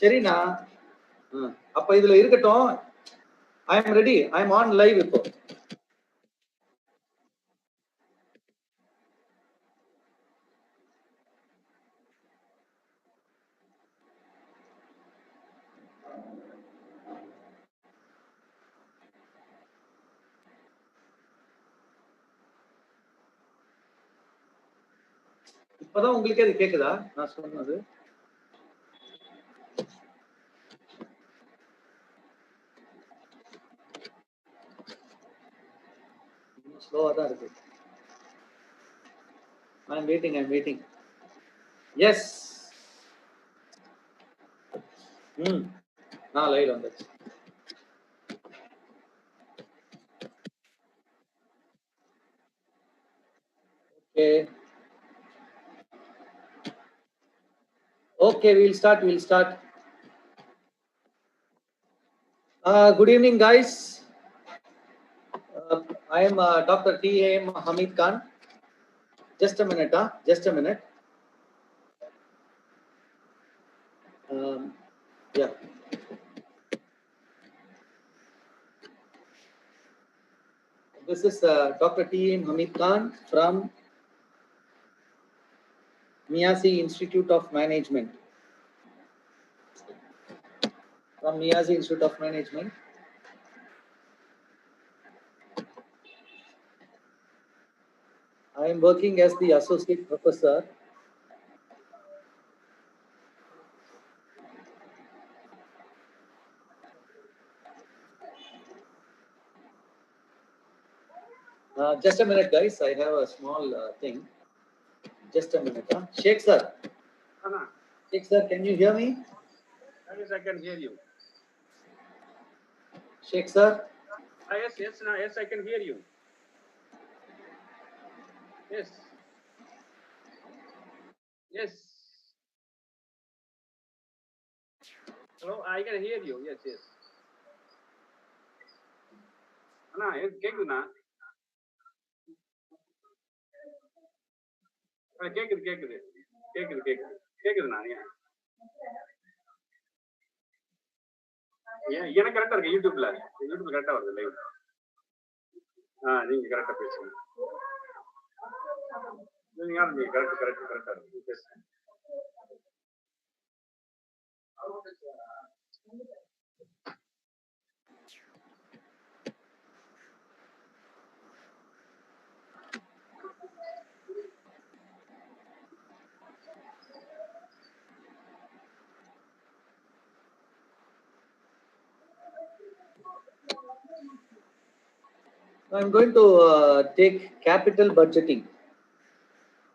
சரிண்ணா. அப்ப இதுல இருக்கட்டும். I am ready. I am on live இப்போ. இப்பதான் உங்களுக்கே அது கேக்குதா நான் சொன்னது? ஸ்லோவா தான் இருக்கு. I'm waiting. Yes. நான் லைவ்ல வந்தாச்சு. Okay, we'll start. Good evening, guys. I am Dr. T.A.M. Hamid Khan. Just a minute. Yeah. This is Dr. T.A.M. Hamid Khan from Miyasi Institute of Management. I am working as the associate professor. Just a minute, guys. I have a small thing. Just a minute. Sheikh sir. Sheikh sir, can you hear me? Yes, I can hear you. Sheikh sir. Yes, I can hear you. Yes. Hello, I can hear you. Yes. அண்ணா கேக்குதுண்ணா? கேக்குதுண்ணா. எனக்கு கரெக்டா இருக்கு. யூடியூப்ல கரெக்டா வருது live. நீங்க கரெக்டா பேசுங்க. நீங்க கரெக்டா இருக்கு பேசுங்க. I'm going to take capital budgeting.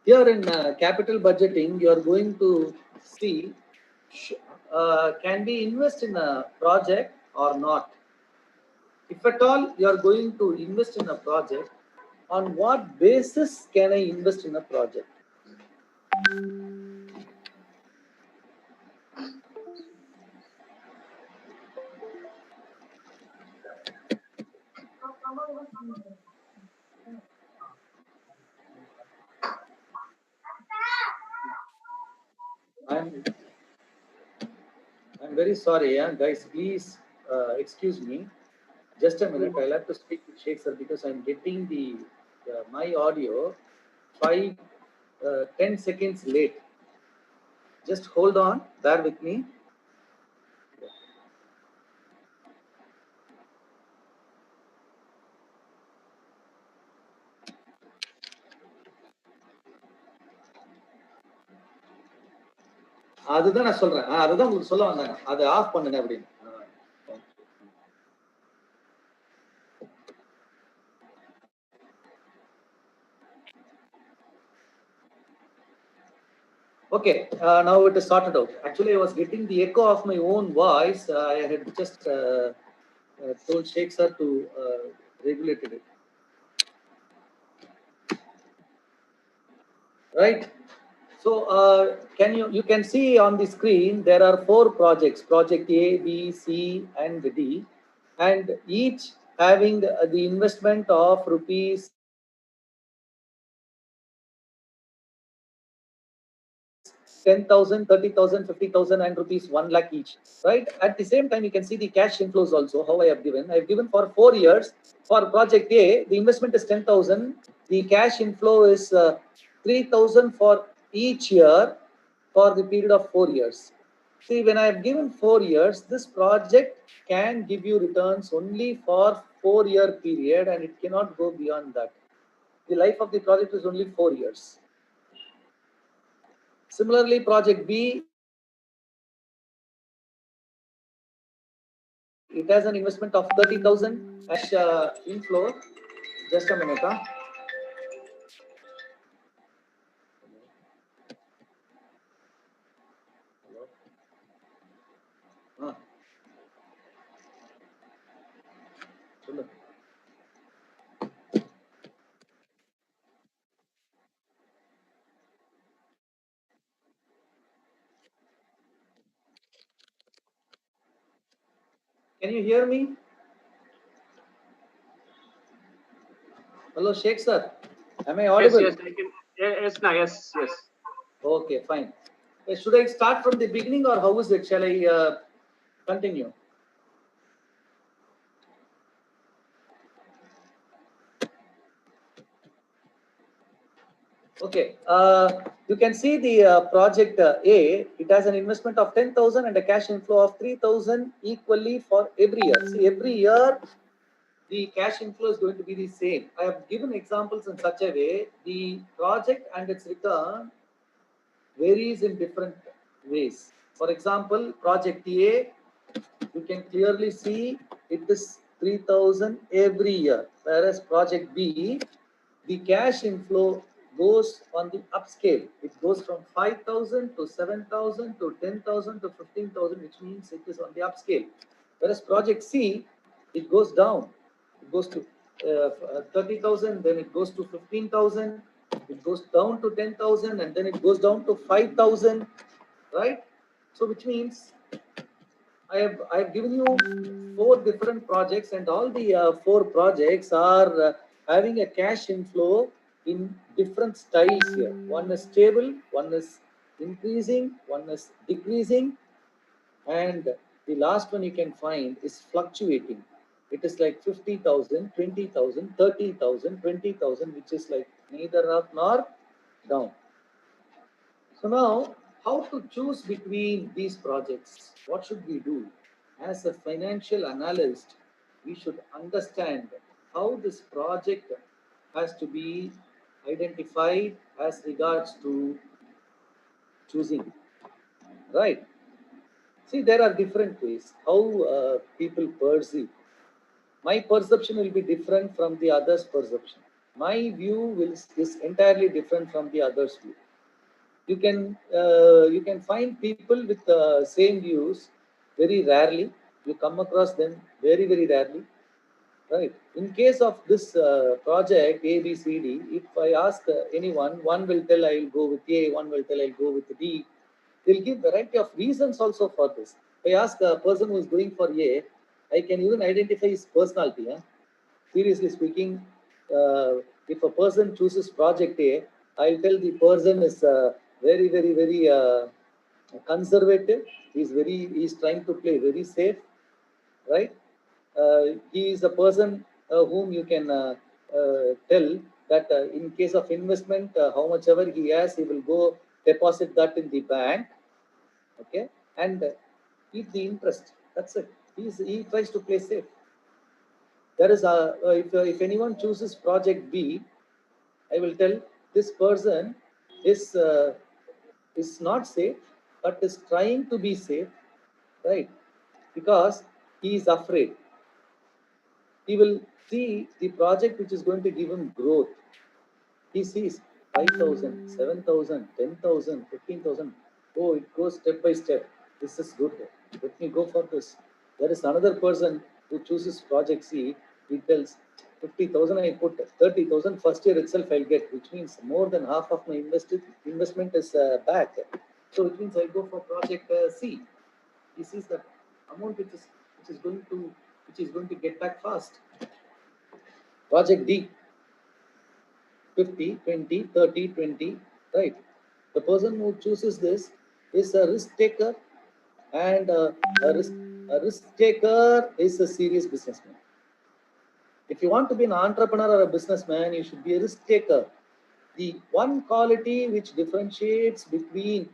Here in capital budgeting, you are going to see can we invest in a project or not? If at all you are going to invest in a project, on what basis can I invest in a project? I'm very sorry, guys. Please excuse me. Just a minute. I'll have to speak with Sheikh sir because I'm getting the my audio 10 seconds late. Just hold on. Bear with me. அதுதான் நான் சொல்றேன். அதுதான் உங்களுக்கு சொல்ல வந்தாங்க. அதை of பண்ணுங்க அப்படின்னு. Okay, now it is sorted out. Actually, I was getting the echo of my own voice. I had just told Sheikh sir to regulate it. Right. So you can see on the screen there are 4 projects: project A, B, C, and D, and each having the investment of rupees 5 10,000, 30,000, 50,000 and rupees 1 lakh each, right? At the same time, you can see the cash inflows also, how I have given. I have given for 4 years. For project A, the investment is 10,000. The cash inflow is 3,000 for each year for the period of 4 years. See, when I have given 4 years, this project can give you returns only for 4-year period and it cannot go beyond that. The life of the project is only 4 years. Similarly, project B, it has an investment of 30,000 as inflow. Just a minute. Can you hear me? Hello, Sheikh sir. Am I audible? Yes, I can. Yes, no, yes. Okay, fine. Should I start from the beginning or how is it? Shall I continue? Okay, you can see the project A, it has an investment of 10,000 and a cash inflow of 3,000 equally for every year. See, every year the cash inflow is going to be the same. I have given examples in such a way, the project and its return varies in different ways. For example, project A, you can clearly see it is 3,000 every year, whereas project B, the cash inflow goes on the upscale. It goes from 5,000 to 7,000 to 10,000 to 15,000, which means it is on the upscale. Whereas project C, it goes down. It goes to 30,000, then it goes to 15,000, it goes down to 10,000, and then it goes down to 5,000, right? So, which means I have given you 4 different projects, and all the 4 projects are having a cash inflow in different styles here. One is stable, one is increasing, one is decreasing, and the last one you can find is fluctuating. It is like 50,000, 20,000, 30,000, 20,000, which is like neither up nor down. So now, how to choose between these projects? What should we do? As a financial analyst, we should understand how this project has to be identified as regards to choosing, right? See, there are different ways how people perceive. My perception will be different from the other's perception. My view is entirely different from the other's view. You can find people with the same views very rarely. You come across them very rarely, right? In case of this project A B C D, if I ask anyone, one will tell I will go with A, one will tell I will go with D. They'll give variety of reasons also for this. If I ask a person who is going for A, I can even identify his personality. Seriously speaking, if a person chooses project A, I'll tell the person is very conservative. He's trying to play very safe, right? He is a person whom you can tell that in case of investment, how much ever he has, he will go deposit that in the bank, okay, and keep the interest. That's it. He tries to play safe. There is a if anyone chooses project B, I will tell this person is is not safe, but is trying to be safe, right? Because he is afraid. He will see the project which is going to give him growth. He sees 5,000, 7,000, 10,000, 15,000. Oh, it goes step by step. This is good. Let me go for this. There is another person who chooses project C. He tells 50,000 I put, 30,000 first year itself I'll get, which means more than half of my investment is back. So it means I'll go for project C. He sees that amount which is going to get back fast. Project D, 50, 20, 30, 20, right? The person who chooses this is a risk taker, and a risk taker is a serious businessman. If you want to be an entrepreneur or a businessman, you should be a risk taker. The one quality which differentiates between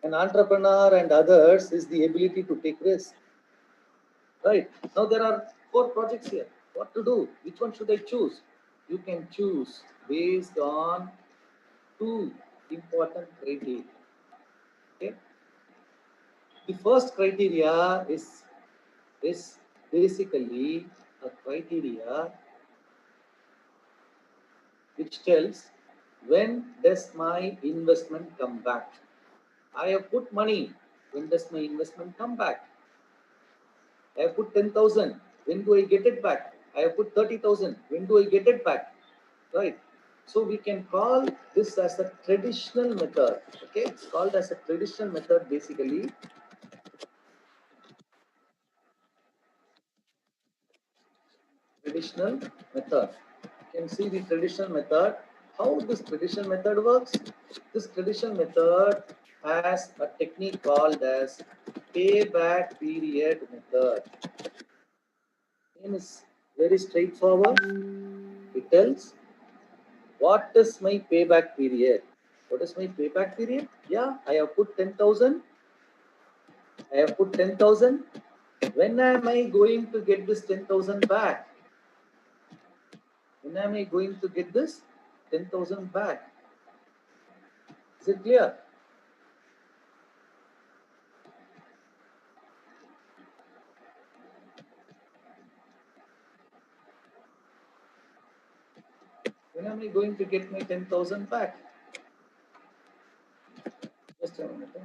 an entrepreneur and others is the ability to take risks. Right. Now there are 4 projects here. What to do? Which one should I choose? You can choose based on 2 important criteria. Okay. The first criteria is basically a criteria which tells when does my investment come back. I have put money. When does my investment come back? I have put 10,000. When do I get it back? I have put 30,000. When do I get it back? Right. So we can call this as a traditional method. Okay, it's called as a traditional method basically. Traditional method. You can see the traditional method. How this traditional method works? This traditional method has a technique called as payback period method. Name is very straightforward. It tells what is my payback period. What is my payback period? Yeah, I have put 10,000. I have put 10,000. When am I going to get this 10,000 back? When am I going to get this 10,000 back? Is it clear? When am I going to get my 10,000 back? Just a minute.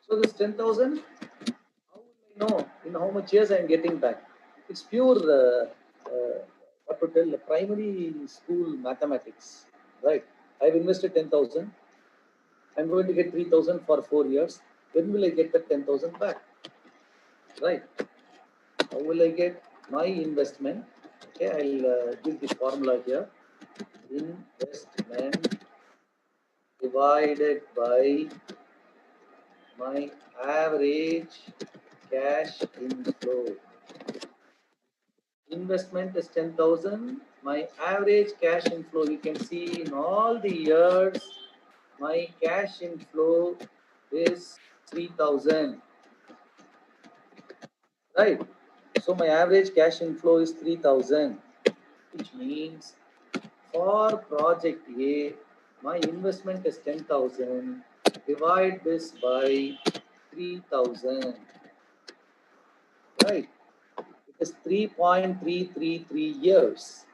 So this 10,000, how will I know in how much years I am getting back? It's pure, what to tell, primary school mathematics, right? I've invested 10,000. I'm going to get 3,000 for 4 years. When will I get that 10,000 back? Right? How will I get my investment? Okay, I'll give the formula here. Investment divided by my average cash inflow. Investment is 10,000. My average cash inflow, you can see in all the years, my cash inflow is 3,000. Right? So my average cash inflow is 3,000, which means for project A, my investment is 10,000. Divide this by 3,000. Right? It is 3.333 years.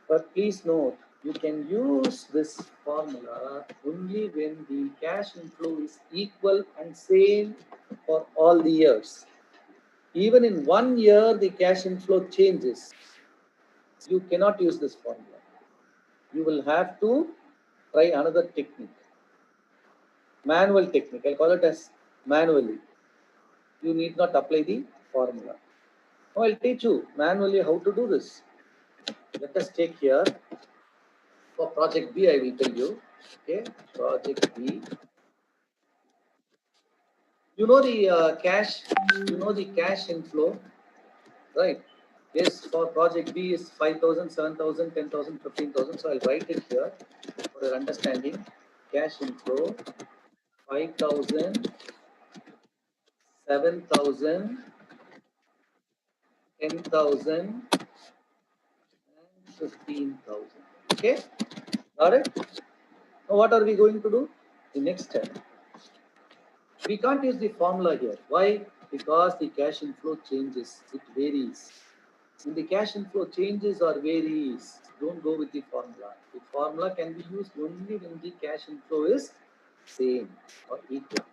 But please note, you can use this formula only when the cash inflow is equal and same for all the years. Even in 1 year, the cash inflow changes. You cannot use this formula. You will have to try another technique. Manual technique. I'll call it as manually. You need not apply the formula. Now I'll teach you manually how to do this. Let us take here for project B, I will tell you. Okay, project B. You know the cash inflow, right? Yes, for project B is 5,000, 7,000, 10,000, 15,000. So I'll write it here for your understanding. Cash inflow 5,000, 7,000, 10,000, and 15,000. Okay, got it? Now what are we going to do? The next step. We can't use the formula here. Why? Because the cash inflow changes. It varies. When the cash inflow changes or varies, don't go with the formula. The formula can be used only when the cash inflow is same or equal.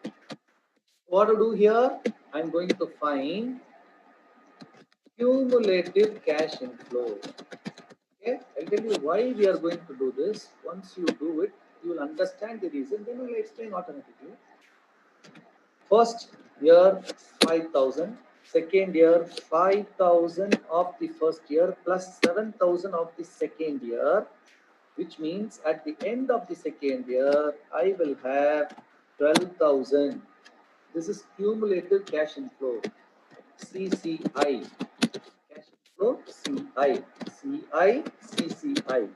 What to do here? I'm going to find cumulative cash inflow. Okay, I'll tell you why we are going to do this. Once you do it, you will understand the reason. Then I'll explain automatically. First year 5,000. second year, 5,000 of the first year plus 7,000 of the second year, which means at the end of the second year, I will have 12,000. This is cumulative cash inflow, CCI. Cash inflow, CI, CCI.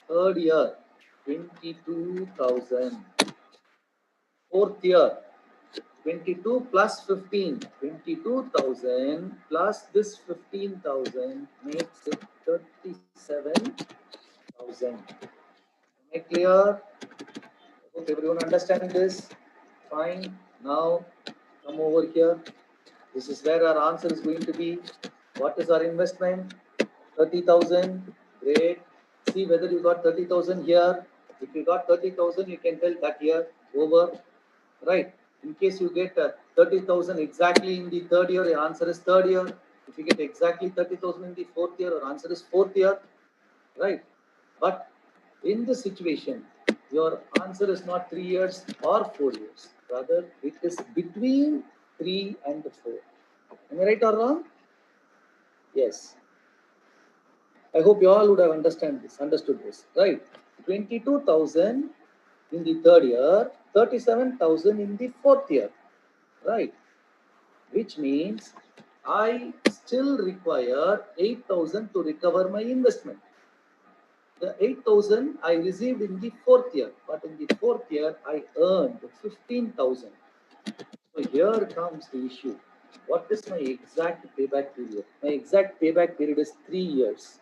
Third year, 22,000. Fourth year, 22 plus 15, 22,000 plus this 15,000 makes it 37,000. Am I clear? I hope everyone understanding this. Fine. Now come over here. This is where our answer is going to be. What is our investment? 30,000. Great. See whether you got 30,000 here. If you got 30,000, you can tell that year over. Right. In case you get 30,000 exactly in the third year, your answer is third year. If you get exactly 30,000 in the fourth year, your answer is fourth year. Right. But in this situation, your answer is not 3 years or 4 years. Rather, it is between 3 and 4. Am I right or wrong? Yes. I hope you all would have understood this, right? 22,000 in the third year, 37,000 in the fourth year, right? Which means I still require 8,000 to recover my investment. The 8,000 I received in the fourth year, but in the fourth year I earned 15,000. So here comes the issue. What is my exact payback period? My exact payback period is 3 years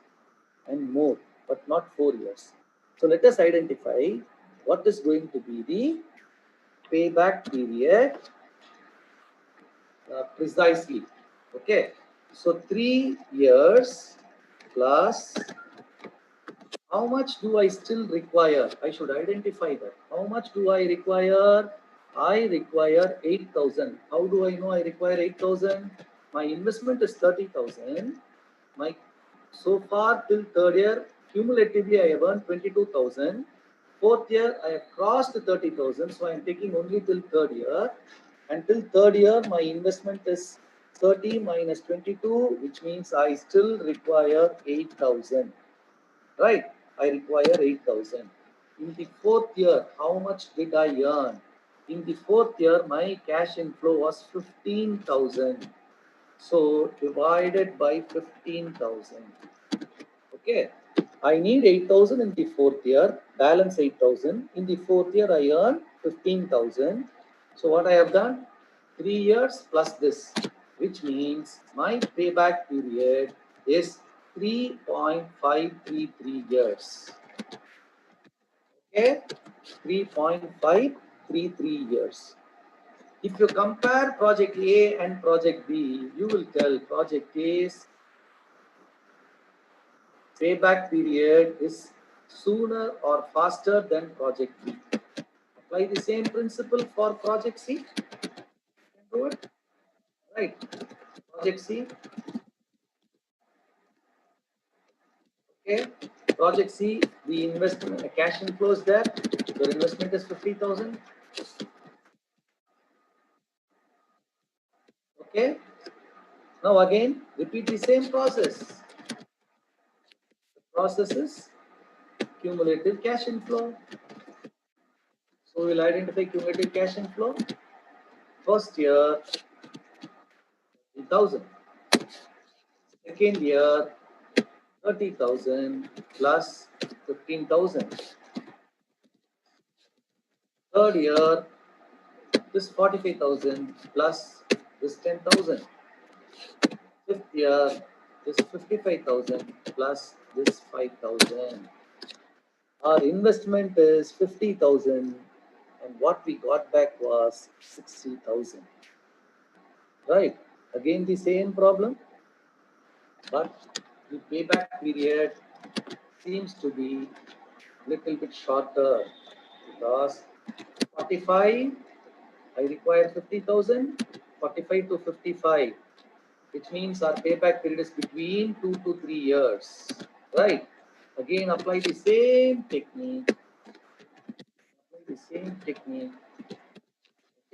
and more, but not 4 years. So let us identify what is going to be the payback period precisely. Okay, so 3 years plus how much do I still require? I should identify that. How much do I require? I require 8,000. How do I know I require 8,000? My investment is 30,000. My so far till third year, cumulatively I have earned 22,000. Fourth year, I have crossed 30,000. So I am taking only till third year. Until third year, my investment is 30 minus 22, which means I still require 8,000. Right? I require 8,000. In the fourth year, how much did I earn? In the fourth year, my cash inflow was 15,000. So divided by 15,000. Okay. I need 8,000 in the fourth year, balance 8,000. In the fourth year, I earn 15,000. So what I have done? 3 years plus this, which means my payback period is 3.533 years. Okay, 3.533 years. If you compare project A and project B, you will tell project A's payback period is sooner or faster than project B. Apply the same principle for project C. Do it. Right. Project C. Okay. Project C, the investment, cash inflow is there. Your investment is 50,000. Okay. Now again, repeat the same process. The process is cumulative cash inflow. So we'll identify cumulative cash inflow. First year, 30,000. Second year, 30,000 plus 15,000. Third year, this 45,000 plus this 10,000. Fifth year, this 55,000 plus this 5,000. Our investment is 50,000 and what we got back was 60,000. Right? Again, the same problem, but the payback period seems to be little bit shorter because 45, I require 50,000, 45 to 55, which means our payback period is between 2 to 3 years, right? Again, apply the same technique,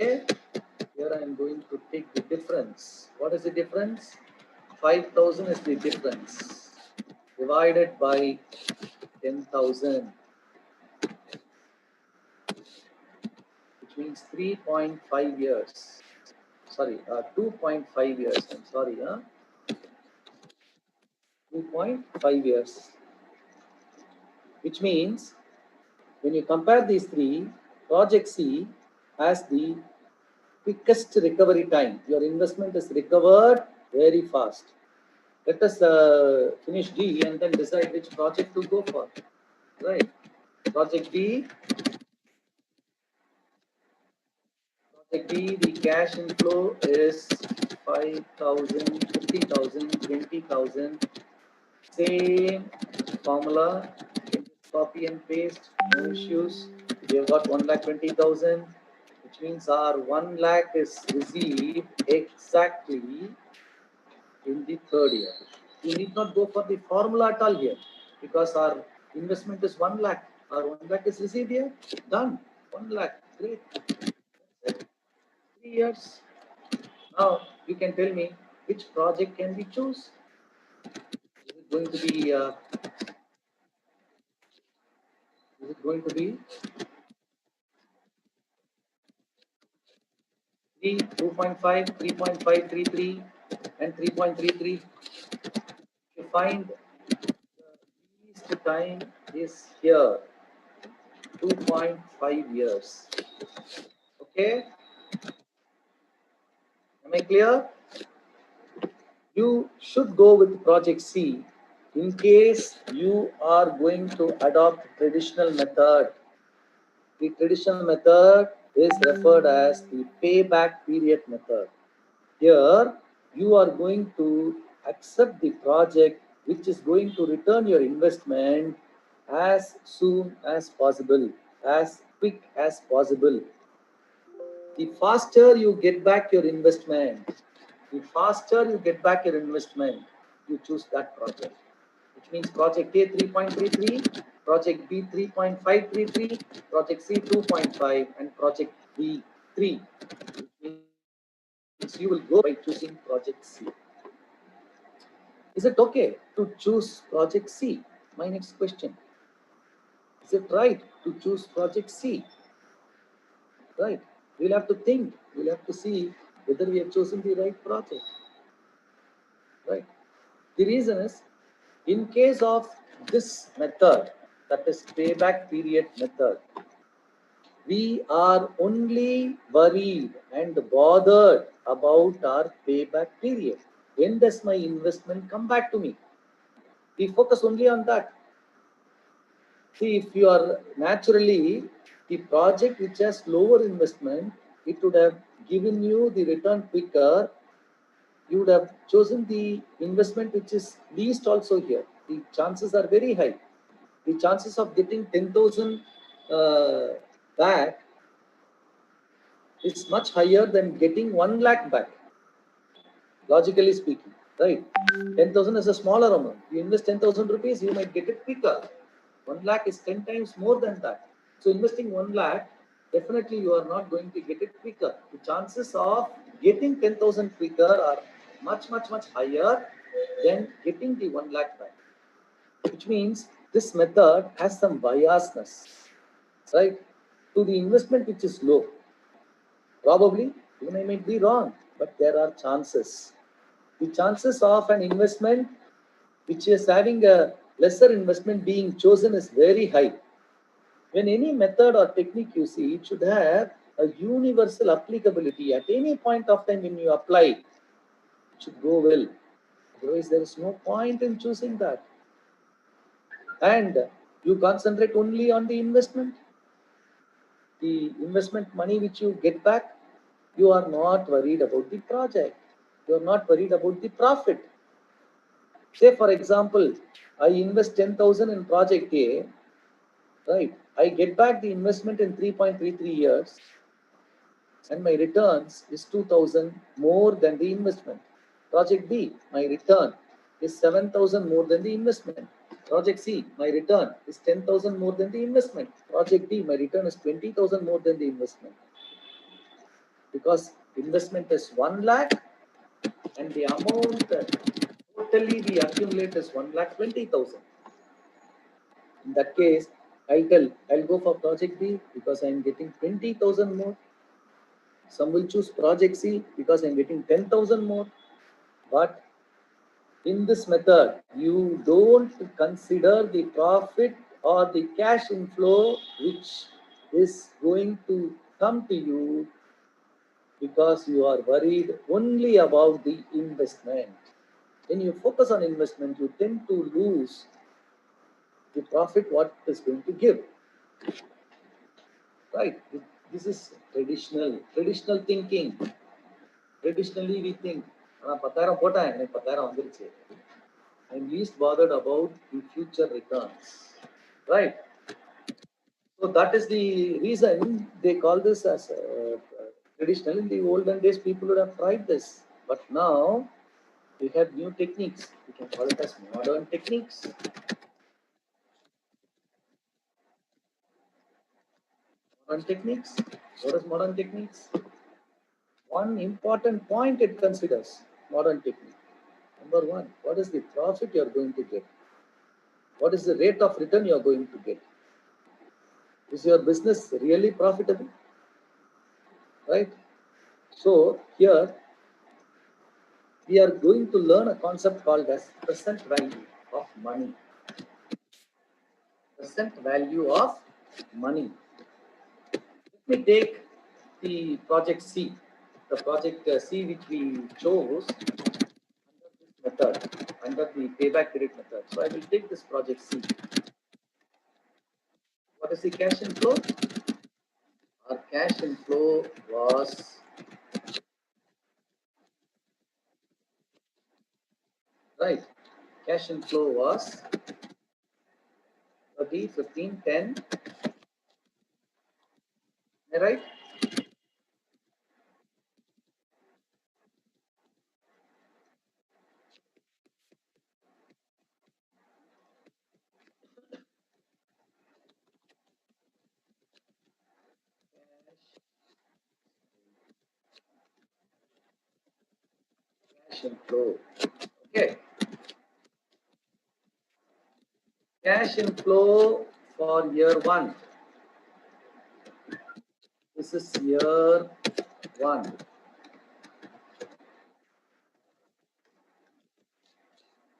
okay? Here I am going to take the difference. What is the difference? 5,000 is the difference. Divided by 10,000, which means 3.5 years. Sorry, 2.5 years. I'm sorry, 2.5 years. Which means when you compare these three, Project C has the quickest recovery time. Your investment is recovered very fast. Let us finish D and then decide which project to go for. Right. Project D. Project D, the cash inflow is 5,000, 50,000, 20,000. Same formula. Copy and paste. No issues. We have got 1,20,000, which means our 1 lakh is received exactly in the third year. You need not go for the formula at all here because our investment is 1 lakh. Our 1 lakh is received here. Done. 1 lakh. Great. 3 years. Now you can tell me which project can we choose. Is it going to be 3, 2.5, 3.533, and 3.33? You find the least time is here, 2.5 years. Okay, am I clear? You should go with project C in case you are going to adopt traditional method. The traditional method is referred as the payback period method. Here, you are going to accept the project which is going to return your investment as soon as possible, as quick as possible. The faster you get back your investment, you choose that project. Which means project A 3.33, project B 3.533, project C 2.5, and project D 3. Which means you will go by choosing project C. Is it okay to choose project C? My next question. Is it right to choose project C? Right. We'll have to think. We'll have to see whether we have chosen the right project. Right. The reason is, in case of this method, that is payback period method, we are only worried and bothered about our payback period. When does my investment come back to me? We focus only on that. See, if you are naturally the project which has lower investment, it would have given you the return quicker. You would have chosen the investment which is least also here. The chances are very high. The chances of getting 10,000 back is much higher than getting 1 lakh back, logically speaking, right? 10,000 is a smaller amount. You invest 10,000 rupees, you might get it quicker. 1 lakh is 10 times more than that. So investing 1 lakh, definitely you are not going to get it quicker. The chances of getting 10,000 quicker are much, much, much higher than getting the 1 lakh back. Which means this method has some biasness, right? To the investment which is low. Probably, even I might be wrong, but there are chances. The chances of an investment which is having a lesser investment being chosen is very high. When any method or technique you see, it should have a universal applicability. At any point of time when you apply, it should go well. Otherwise, there is no point in choosing that. And you concentrate only on the investment. The investment money which you get back, you are not worried about the project. You are not worried about the profit. Say, for example, I invest 10,000 in project A, right? I get back the investment in 3.33 years, and my returns is 2,000 more than the investment. Project B, my return is 7,000 more than the investment. Project C, my return is 10,000 more than the investment. Project D, my return is 20,000 more than the investment. Because investment is 1 lakh and the amount totally we accumulate is 1,20,000. In that case, I'll go for project B because I'm getting 20,000 more. Some will choose project C because I'm getting 10,000 more. But in this method, you don't consider the profit or the cash inflow which is going to come to you because you are worried only about the investment. When you focus on investment, you tend to lose the profit what is going to give. Right? This is traditional thinking. Traditionally, we think, I'm least bothered about the future returns. Right? So that is the reason they call this as traditional. In the olden days, people would have tried this. But now, we have new techniques. We can call it as modern techniques. Modern techniques. What is modern techniques? One important point it considers modern technique. Number one, what is the profit you are going to get? What is the rate of return you are going to get? Is your business really profitable? Right? So here we are going to learn a concept called as present value of money. Present value of money. Let me take the project C, the project C which we chose under the payback period method. So I will take this project C. What is the cash inflow? Our cash inflow was right. Cash inflow was 30, 15, 10. Am I right? Cash inflow. Okay. Cash inflow for year one. This is year one.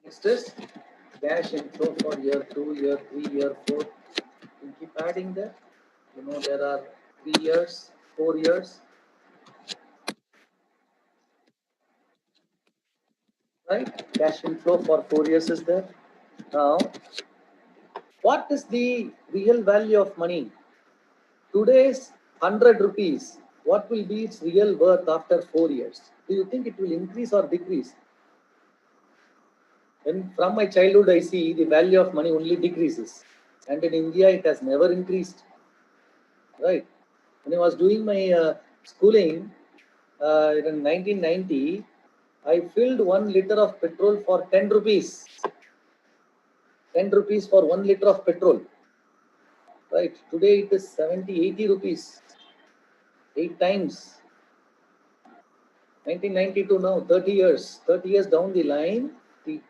Next is cash inflow for year 2, year 3, year 4. You keep adding there. You know, there are 3 years, 4 years. Right? Cash inflow for 4 years is there. Now, what is the real value of money? Today's 100 rupees, what will be its real worth after 4 years? Do you think it will increase or decrease? When from my childhood, I see the value of money only decreases. And in India, it has never increased. Right? When I was doing my schooling in 1990, I filled 1 liter of petrol for 10 rupees. 10 rupees for 1 liter of petrol. Right? Today it is 70, 80 rupees. 8 times. 1992 now, 30 years. 30 years down the line, the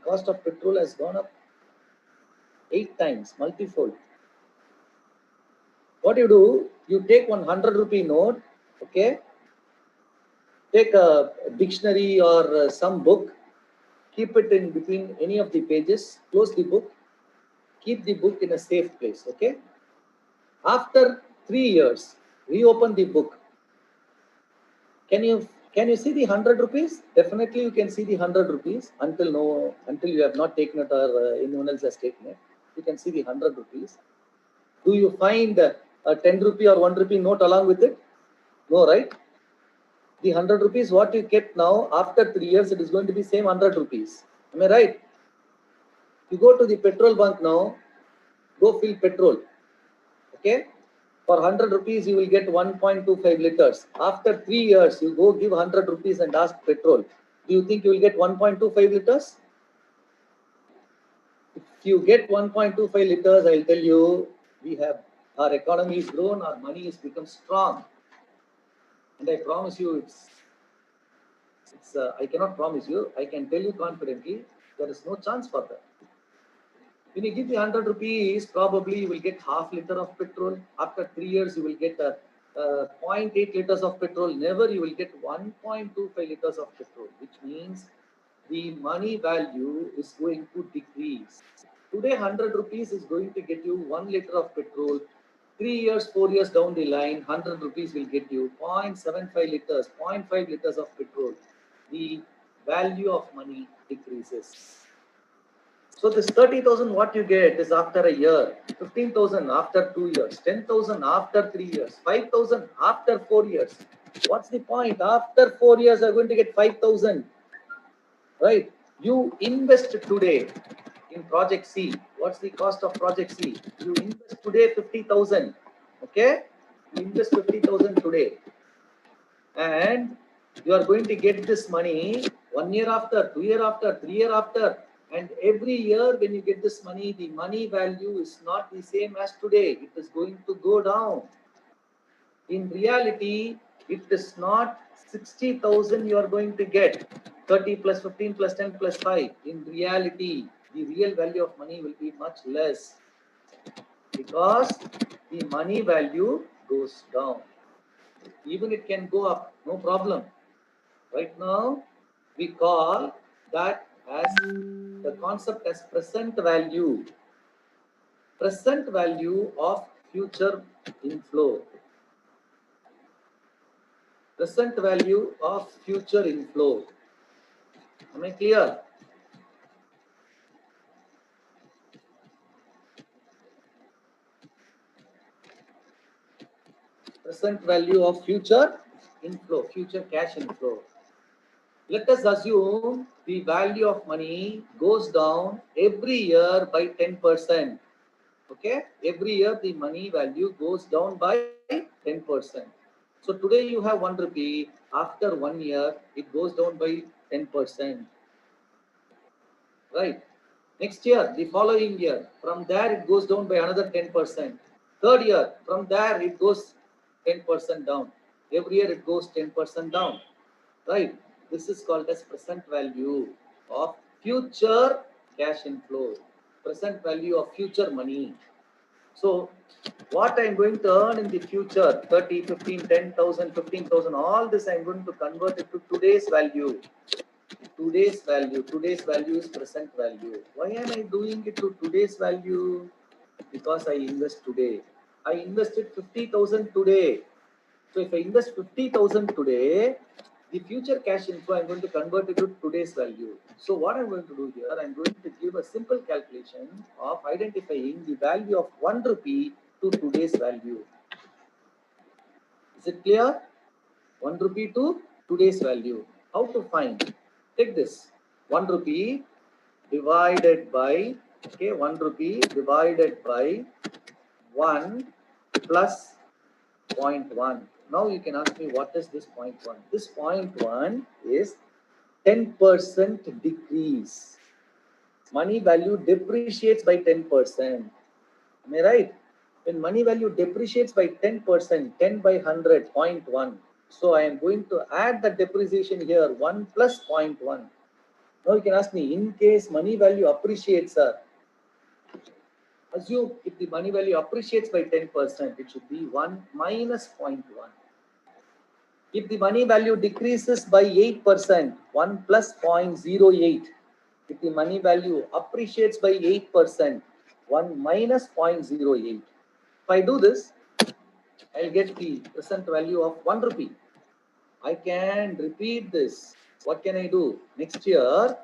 cost of petrol has gone up 8 times, multifold. What do? You take 100 rupee note, okay? Take a dictionary or some book, keep it in between any of the pages, close the book, keep the book in a safe place, okay? After 3 years, reopen the book. Can you see the 100 rupees? Definitely you can see the 100 rupees until you have not taken it or anyone else has taken it. You can see the 100 rupees. Do you find a 10 rupee or 1 rupee note along with it? No, right? The 100 rupees what you kept now, after 3 years, it is going to be same 100 rupees. Am I right? You go to the petrol bunk now, go fill petrol. Okay? For 100 rupees, you will get 1.25 liters. After 3 years, you go give 100 rupees and ask petrol. Do you think you will get 1.25 liters? If you get 1.25 liters, I'll tell you, our economy is grown, our money has become strong. And I promise you, I cannot promise you. I can tell you confidently, there is no chance for that. When you give the 100 rupees, probably you will get half liter of petrol. After 3 years, you will get a 0.8 liters of petrol. Never you will get 1.25 liters of petrol, which means the money value is going to decrease. Today, 100 rupees is going to get you 1 liter of petrol. 3 years, 4 years down the line, 100 rupees will get you 0.75 liters, 0.5 liters of petrol. The value of money decreases. So this 30,000 what you get is after a year, 15,000 after 2 years, 10,000 after 3 years, 5,000 after 4 years. What's the point? After 4 years, you're going to get 5,000, right? You invest today in project C. What's the cost of project C? You invest today 50,000, okay? You invest 50,000 today. And you are going to get this money 1 year after, 2 year after, 3 year after. And every year when you get this money, the money value is not the same as today. It is going to go down. In reality, it is not 60,000 you are going to get. 30 plus 15 plus 10 plus 5. In reality, the real value of money will be much less because the money value goes down. Even it can go up, no problem. Right now, we call that as the concept as present value. Present value of future inflow. Present value of future inflow. Am I clear? Present value of future inflow, future cash inflow. Let us assume the value of money goes down every year by 10%. Okay, every year the money value goes down by 10%. So today you have 1 rupee. After 1 year, it goes down by 10%. Right. Next year, the following year, from there it goes down by another 10%. Third year, from there it goes 10% down. Every year it goes 10% down. Right. This is called as present value of future cash inflow. Present value of future money. So what I'm going to earn in the future, 30, 15, 10,000, 15,000, all this I'm going to convert it to today's value. Today's value is present value. Why am I doing it to today's value? Because I invest today. I invested 50,000 today. So if I invest 50,000 today, the future cash inflow, I'm going to convert it to today's value. So what I'm going to do here, I'm going to give a simple calculation of identifying the value of 1 rupee to today's value. Is it clear? 1 rupee to today's value. How to find? Take this. 1 rupee divided by, okay, 1 rupee divided by 1 plus 0.1. Now you can ask me, what is this 0.1? This 0.1 is 10% decrease. Money value depreciates by 10%. Am I right? When money value depreciates by 10%, 10 by 100, 0.1. So I am going to add the depreciation here, 1 plus 0.1. Now you can ask me, in case money value appreciates, sir, assume if the money value appreciates by 10%, it should be 1 minus 0.1. If the money value decreases by 8%, 1 plus 0.08. If the money value appreciates by 8%, 1 minus 0.08. If I do this, I'll get the present value of 1 rupee. I can repeat this. What can I do? Next year,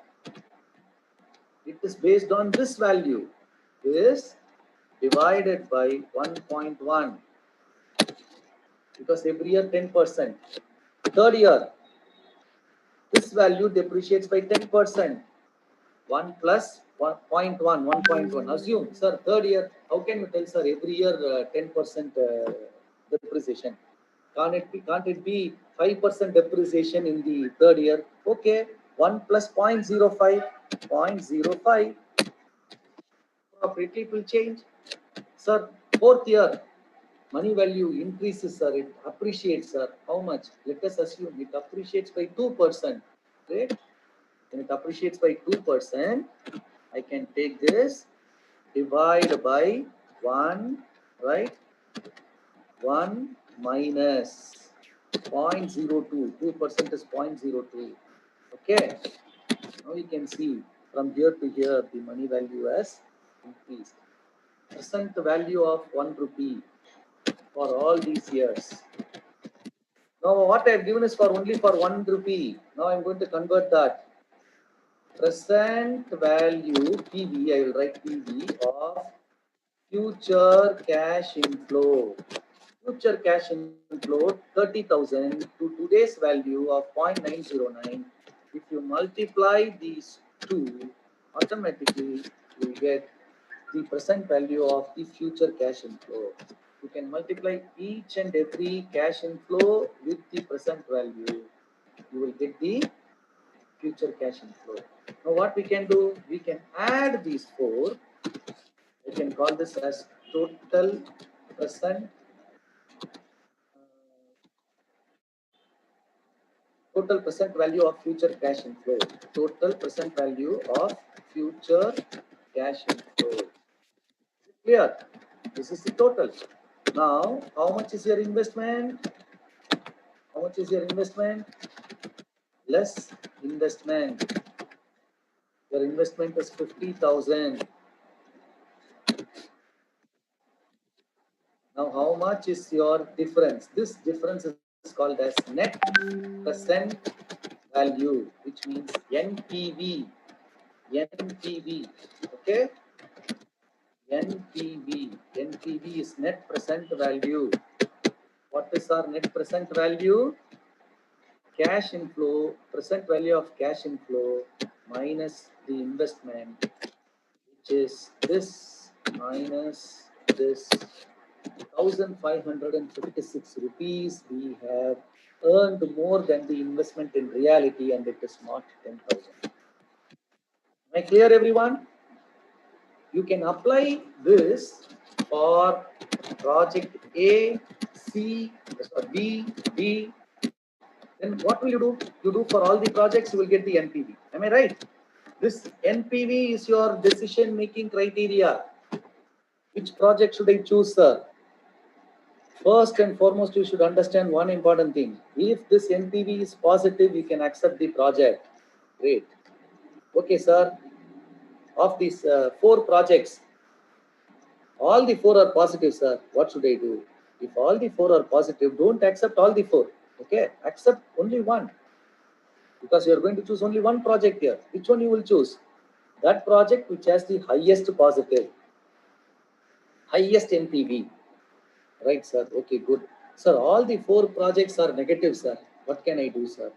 it is based on this value. This divided by 1.1. Because every year 10%. Third year, this value depreciates by 10%. 1 plus 1.1, 1.1. Assume, sir, third year, how can you tell, sir, every year 10% depreciation? Can't it be 5% depreciation in the third year? Okay, 1 plus 0.05, 0.05. Appropriately it will change. Sir, fourth year, money value increases, sir, it appreciates, sir. How much? Let us assume it appreciates by 2%. Right? When it appreciates by 2%, I can take this, divide by 1, right? 1 minus 0.02. 2% is 0.02. Okay. Now you can see from here to here the money value has increased. Present value of 1 rupee for all these years. Now what I have given is for only for 1 rupee. Now I'm going to convert that. Present value PV, I will write PV of future cash inflow. Future cash inflow 30,000 to today's value of 0.909. If you multiply these two, automatically you get the present value of the future cash inflow. You can multiply each and every cash inflow with the present value. You will get the future cash inflow. Now what we can do? We can add these four. I can call this as total present value of future cash inflow. Total present value of future cash inflow. Clear? This is the total. Now, how much is your investment? How much is your investment? Less investment. Your investment is 50,000. Now, how much is your difference? This difference is called as net present value, which means NPV. NPV. Okay? NPV. NPV is net present value. What is our net present value? Cash inflow, present value of cash inflow minus the investment, which is this minus this 1,556 rupees. We have earned more than the investment in reality, and it is not 10,000. Am I clear, everyone? You can apply this for project A, C, B, D. Then what will you do? You do for all the projects, you will get the NPV. Am I right? This NPV is your decision-making criteria. Which project should I choose, sir? First and foremost, you should understand one important thing. If this NPV is positive, you can accept the project. Great. Okay, sir. Of these 4 projects, all the 4 are positive, sir. What should I do? If all the 4 are positive, don't accept all the 4. Okay, accept only one. Because you are going to choose only one project here. Which one you will choose? That project which has the highest positive, highest NPV. Right, sir. Okay, good. Sir, all the 4 projects are negative, sir. What can I do, sir?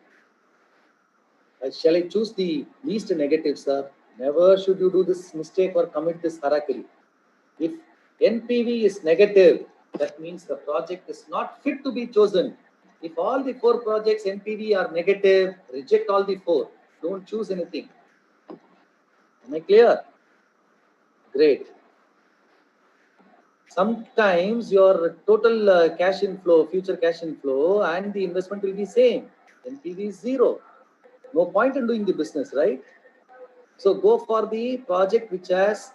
Shall I choose the least negative, sir? Never should you do this mistake or commit this harakiri. If NPV is negative, that means the project is not fit to be chosen. If all the 4 projects NPV are negative, reject all the 4. Don't choose anything. Am I clear? Great. Sometimes your total cash inflow, future cash inflow, and the investment will be same. NPV is 0. No point in doing the business, right? So go for the project which has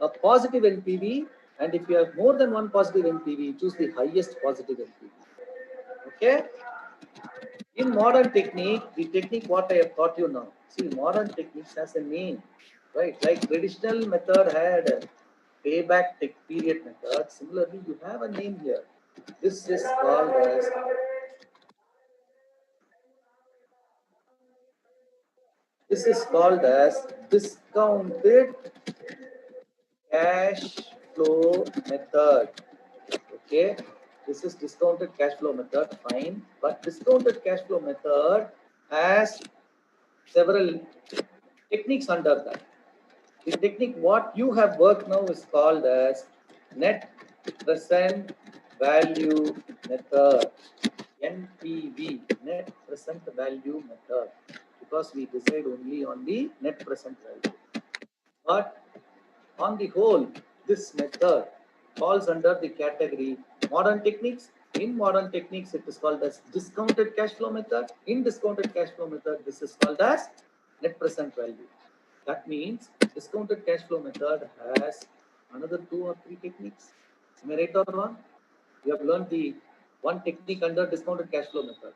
a positive NPV, and if you have more than one positive NPV, choose the highest positive NPV. Okay? In modern technique, the technique what I have taught you now. See, modern techniques has a name, right? Like traditional method had a payback period method. Similarly, you have a name here. This is called as discounted cash flow method. Okay, this is discounted cash flow method, fine. But discounted cash flow method has several techniques under that. The technique what you have worked now is called as net present value method, NPV, net present value method, because we decide only on the net present value. But on the whole, this method falls under the category modern techniques. In modern techniques, it is called as discounted cash flow method. In discounted cash flow method, this is called as net present value. That means discounted cash flow method has another 2 or 3 techniques. Am I right or wrong? You have learned the one technique under discounted cash flow method.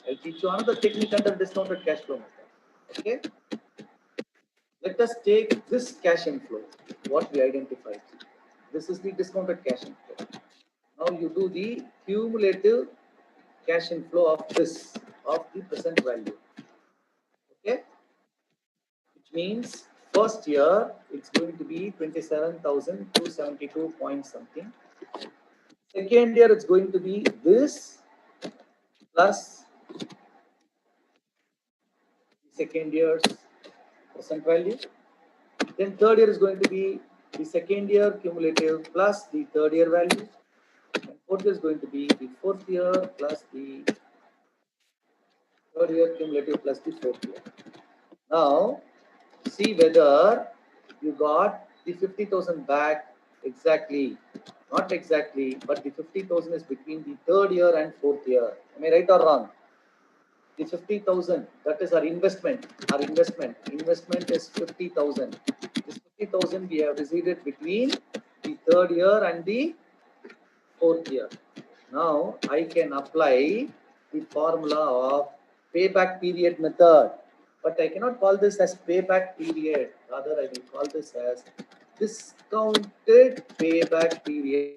I'll teach you another technique under discounted cash flow method. Okay? Let us take this cash inflow, what we identified. This is the discounted cash inflow. Now you do the cumulative cash inflow of this, of the present value. Okay? Which means first year it's going to be 27,272 point something. Second year it's going to be this plus second year's present value. Then third year is going to be the second year cumulative plus the third year value. And fourth year is going to be the fourth year plus the third year cumulative plus the fourth year. Now, see whether you got the 50,000 back exactly. Not exactly, but the 50,000 is between the third year and fourth year. Am I right or wrong? The 50,000, that is our investment. Our investment is 50,000. This 50,000 we have received it between the third year and the fourth year. Now I can apply the formula of payback period method, but I cannot call this as payback period. Rather, I will call this as discounted payback period.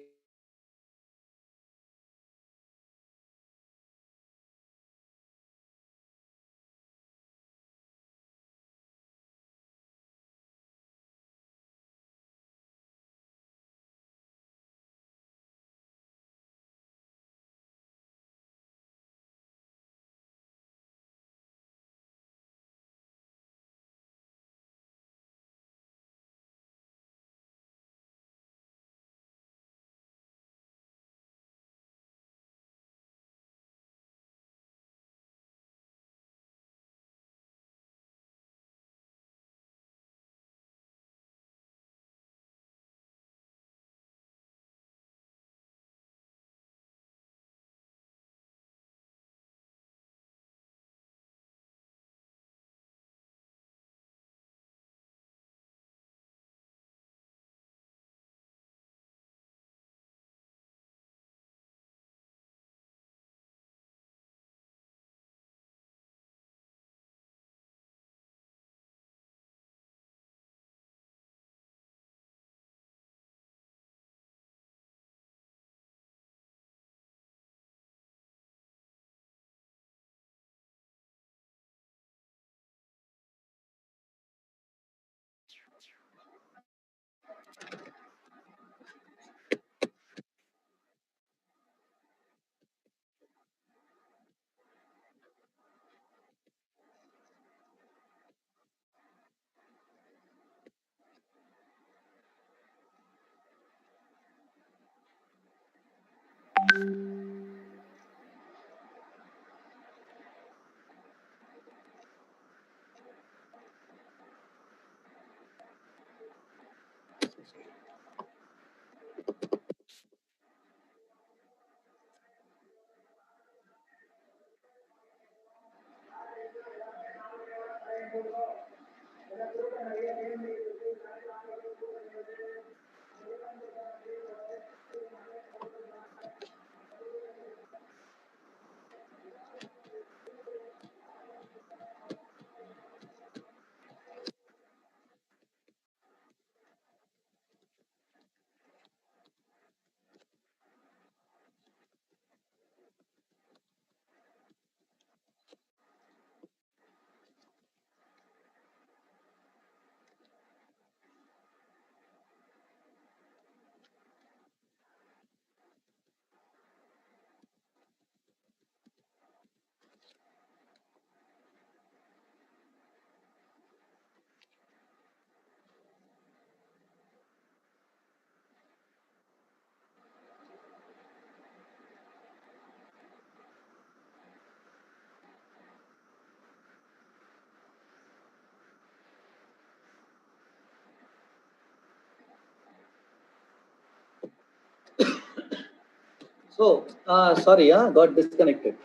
So, sorry, got disconnected.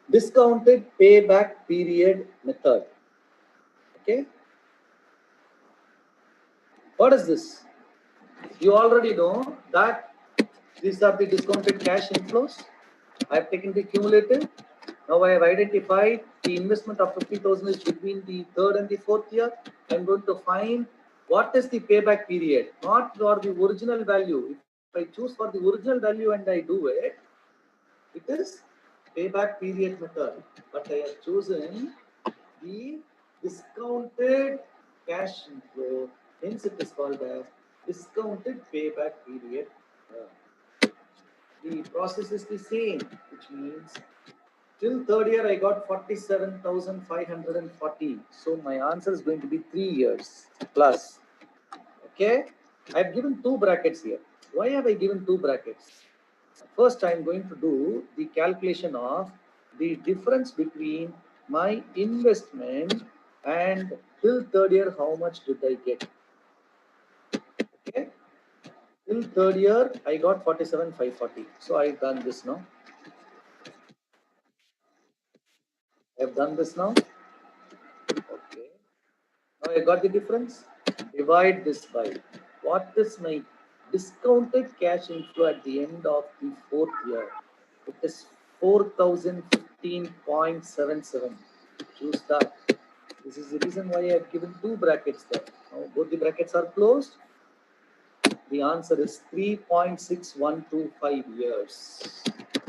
Discounted payback period method. Okay. What is this? You already know that these are the discounted cash inflows. I have taken the cumulative. Now I have identified the investment of 50,000 is between the third and the fourth year. I'm going to find what is the payback period, not for the original value. If I choose for the original value and I do it, it is payback period method. But I have chosen the discounted cash inflow. Hence it is called as discounted payback period. The process is the same, which means till third year, I got 47,540. So my answer is going to be 3 years plus. Okay. I've given two brackets here. Why have I given two brackets? First, I'm going to do the calculation of the difference between my investment and till third year, how much did I get? Okay. Till third year, I got 47,540. So I've done this now. I've done this now. Okay. Now I got the difference. Divide this by what is my discounted cash inflow at the end of the fourth year? It is 4,015.77. Choose that. This is the reason why I have given two brackets there. Now both the brackets are closed. The answer is 3.6125 years.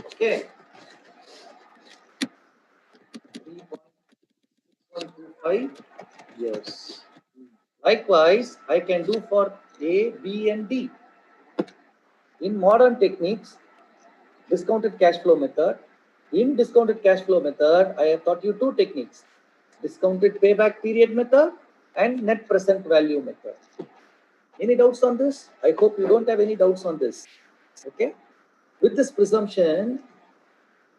Okay. 3.6125 years. Likewise, I can do for A, B, and D. In modern techniques, discounted cash flow method. In discounted cash flow method, I have taught you two techniques: discounted payback period method and net present value method. Any doubts on this? I hope you don't have any doubts on this. Okay. With this presumption,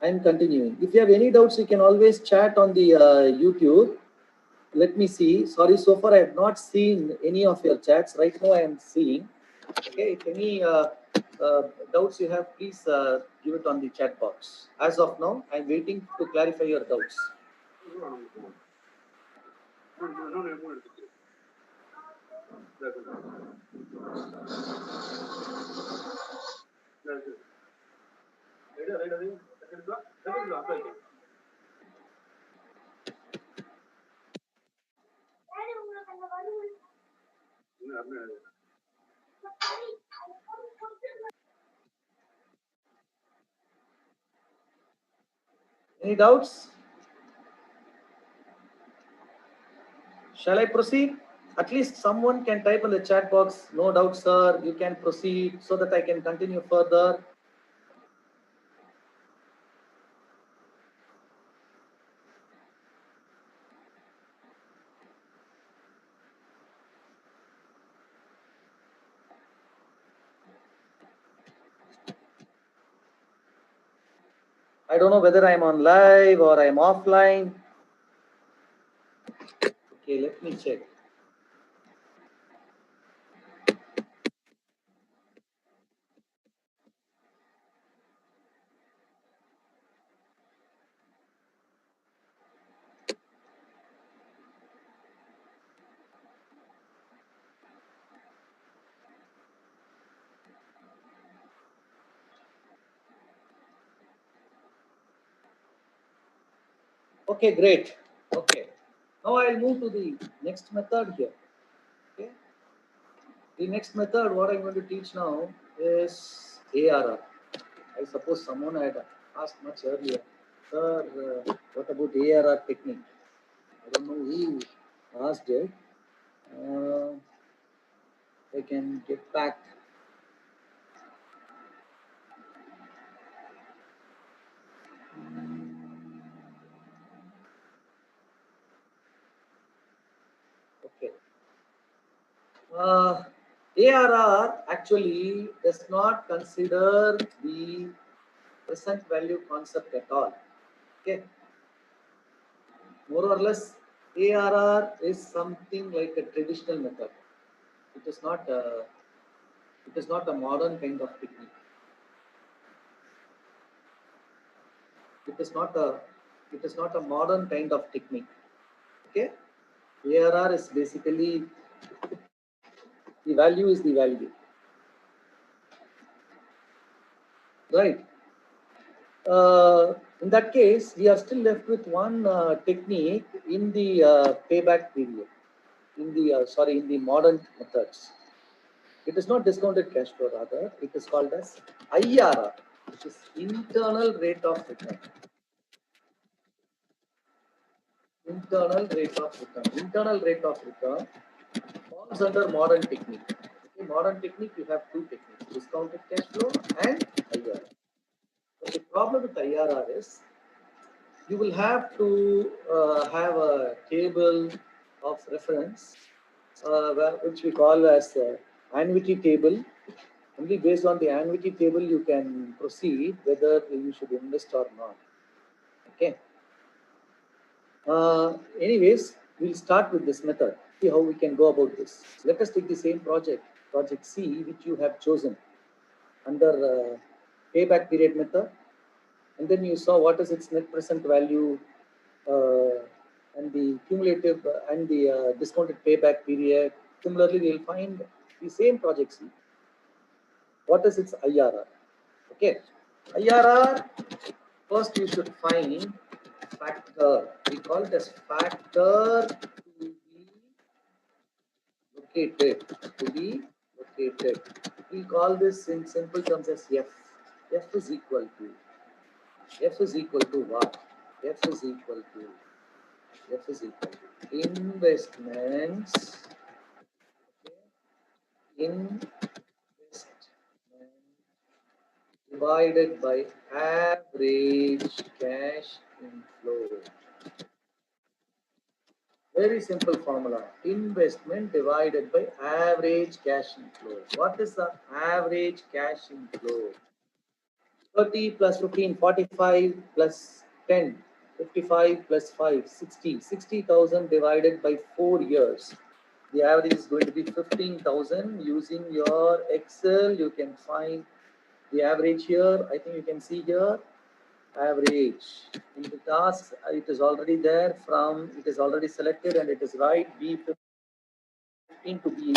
I'm continuing. If you have any doubts, you can always chat on the YouTube. Let me see. Sorry, so far I have not seen any of your chats. Right now I am seeing. Okay, if any doubts you have, please give it on the chat box. As of now, I'm waiting to clarify your doubts. Any doubts? Shall I proceed? At least someone can type in the chat box, no doubt, sir, you can proceed, so that I can continue further. I don't know whether I'm on live or I'm offline. Okay, let me check. Okay, great. Okay. Now I'll move to the next method here. Okay. The next method, what I'm going to teach now is ARR. I suppose someone had asked much earlier, sir, what about ARR technique? I don't know who asked it. I can get back. Okay. ARR actually does not consider the present value concept at all. Okay. More or less, ARR is something like a traditional method. It is not a modern kind of technique. It is not a modern kind of technique. Okay, ARR is basically the value is the value, right? In that case, we are still left with one technique in the payback period, in the in the modern methods. It is not discounted cash flow, rather, it is called as IRR, which is internal rate of return. Internal rate of return. Internal rate of return falls under modern technique. In modern technique, you have two techniques: discounted cash flow and IRR. But the problem with IRR is you will have to have a table of reference, which we call as annuity table. Only based on the annuity table you can proceed whether you should invest or not. Okay. Anyways, we'll start with this method. See how we can go about this. Let us take the same project, project C, which you have chosen under payback period method, and then you saw what is its net present value and the cumulative and the discounted payback period. Similarly, we will find the same project C. What is its IRR? Okay, IRR, first you should find factor. We call it as factor to be located. To be located. We call this in simple terms as F. F is equal to. F is equal to what? F is equal to. F is equal to investments. Investment divided by average cash inflow. Very simple formula. Investment divided by average cash inflow. What is the average cash inflow? 30 plus 15, 45 plus 10, 55 plus 5, 60. 60,000 divided by 4 years. The average is going to be 15,000. Using your Excel, you can find the average here. I think you can see here average. In the task, it is already there it is already selected and it is right. B15 to be,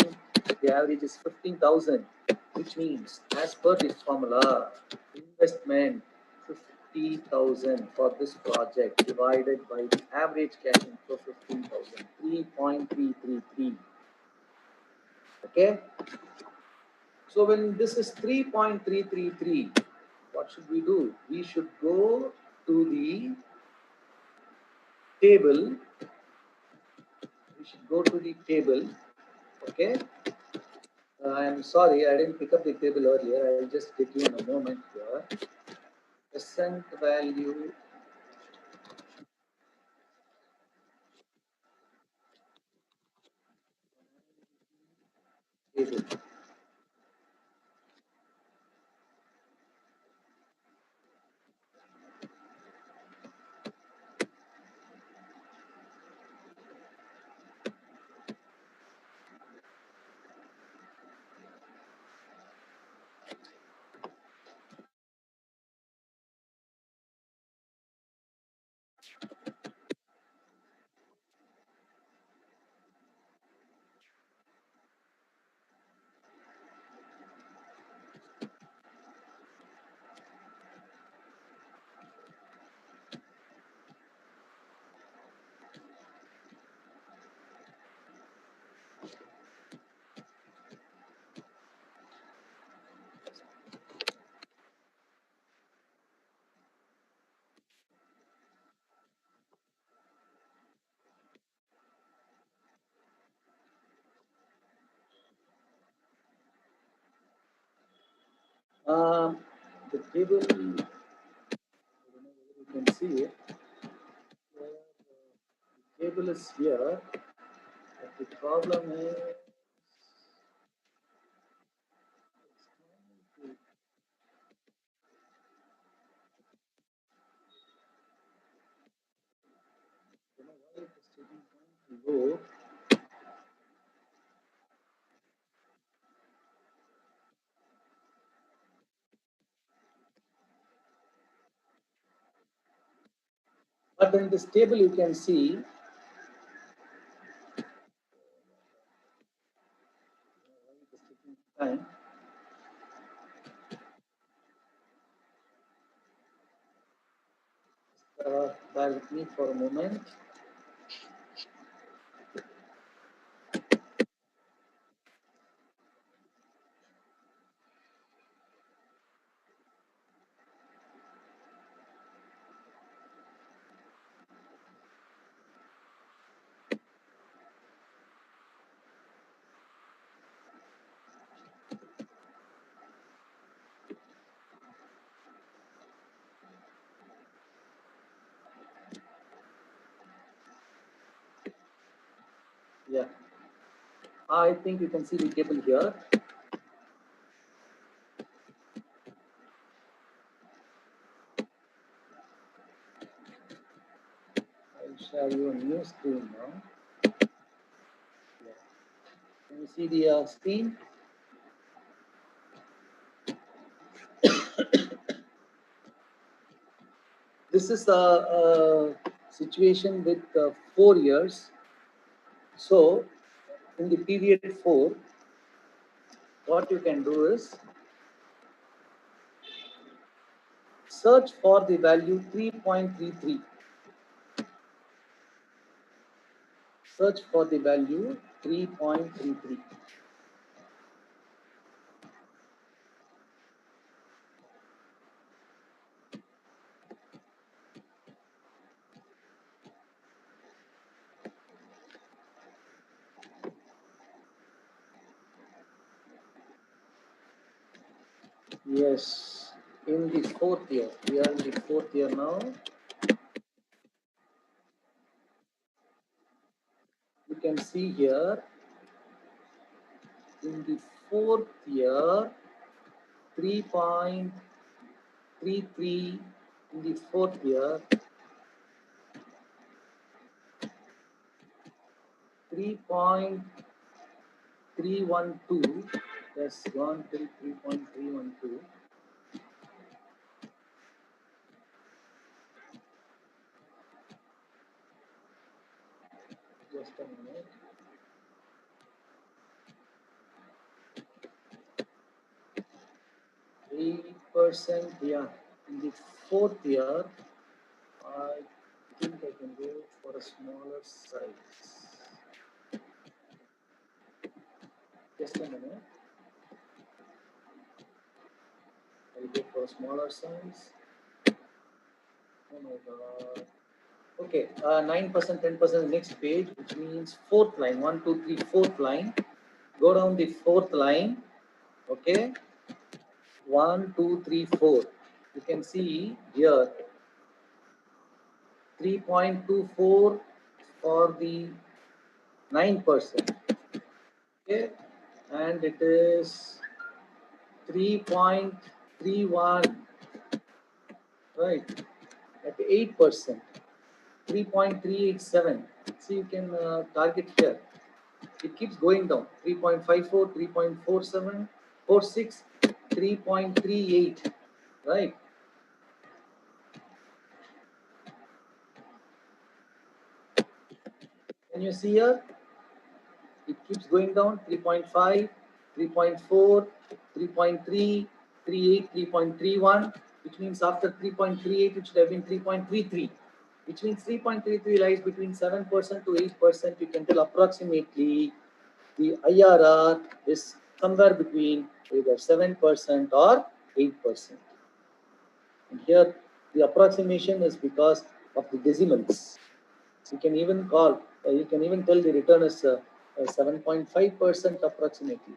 the average is 15,000, which means as per this formula, investment 50,000 for this project divided by the average cash inflow 15,000, 3.333. Okay. So when this is 3.333, what should we do? We should go to the table. We should go to the table. Okay. I'm sorry, I didn't pick up the table earlier. I'll just get you in a moment here. Present value. Table. The table, I don't know whether you can see it. The table is here, but the problem is why it is taking time to load. But in this table, you can see time. Bear with me for a moment. Yeah, I think you can see the table here. I'll share you a new screen now. Yeah. Can you see the screen? This is a situation with 4 years. So, in the period 4, what you can do is search for the value 3.33. Search for the value 3.33. Yes, in the 4th year. We are in the 4th year now. You can see here in the 4th year 3.33 in the 4th year 3.312 has gone till 3.312. Just a minute. %, yeah. In the 4th year, I think I can go for a smaller size. Just a minute. I'll go for a smaller size. Oh my god. Okay, 9%, 10%, next page, which means 4th line, 1, 2, 3, 4th line. Go down the 4th line. Okay, 1, 2, 3, 4. You can see here 3.24 for the 9%. Okay, and it is 3.31, right, at 8%, 3.387. See, you can target here. It keeps going down, 3.54, 3.47, 46, 3.38, right? Can you see here? It keeps going down, 3.5, 3.4, 3.3, 3.8, 3.31, which means after 3.38, it should have been 3.33, which means 3.33 lies between 7% to 8%. You can tell approximately the IRR is somewhere between either 7% or 8%. And here, the approximation is because of the decimals. You can even tell the return is 7.5% approximately.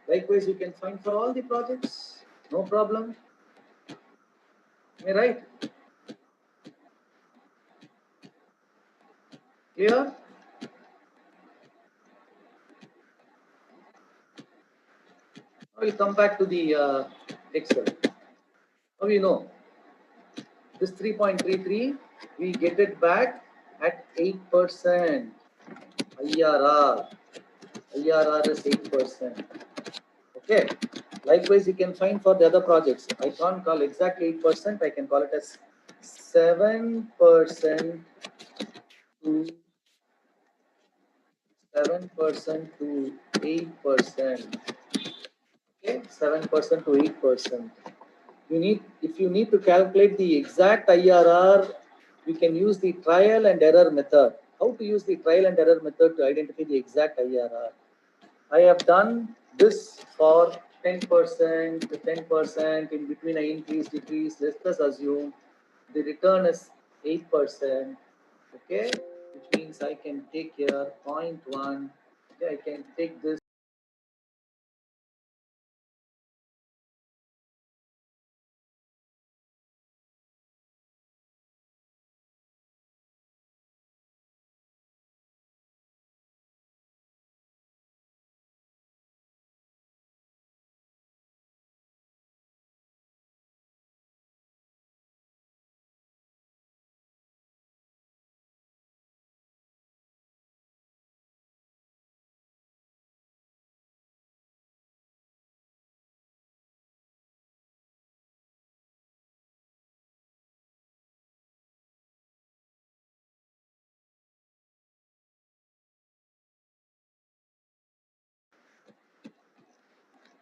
Likewise, you can find for all the projects, no problem. Am I right? Clear? I will come back to the Excel. Now you know this 3.33, we get it back at 8%. IRR. IRR is 8%. Okay. Likewise, you can find for the other projects. I can't call exactly 8%. I can call it as 7% to 7% to 8%. Okay, 7% to 8%. If you need to calculate the exact IRR, you can use the trial and error method. How to use the trial and error method to identify the exact IRR? I have done this for 10% to 10%. In between, I increase, decrease. Let's just assume the return is 8%. Okay, which means I can take here 0.1. Okay, I can take this.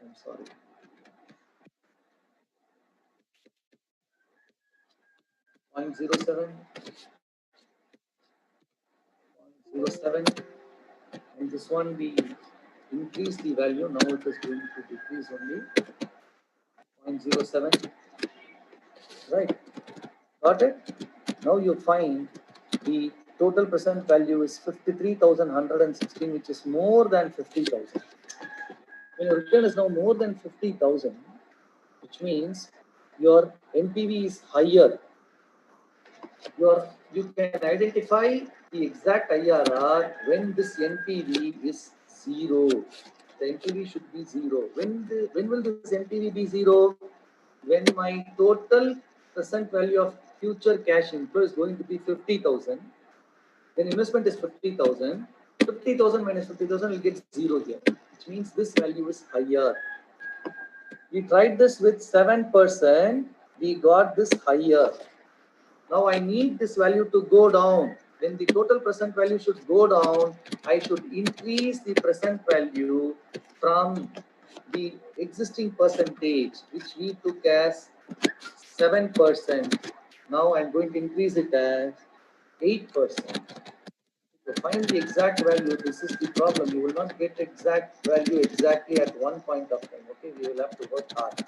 I'm sorry. 0.07, 0.07, and this one we increase the value. Now it is going to decrease only 0.07. Right? Got it? Now you find the total present value is 53,116, which is more than 50,000. When your return is now more than 50,000, which means your NPV is higher. You can identify the exact IRR when this NPV is 0. The NPV should be 0. When will this NPV be 0? When my total present value of future cash inflow is going to be 50,000, then investment is 50,000. 50,000 minus 50,000 will get 0 here, which means this value is higher. We tried this with 7%, we got this higher. Now I need this value to go down. When the total present value should go down, I should increase the present value from the existing percentage, which we took as 7%. Now I'm going to increase it as 8%. To find the exact value, this is the problem. You will not get exact value exactly at one point of time. Okay, we will have to work hard.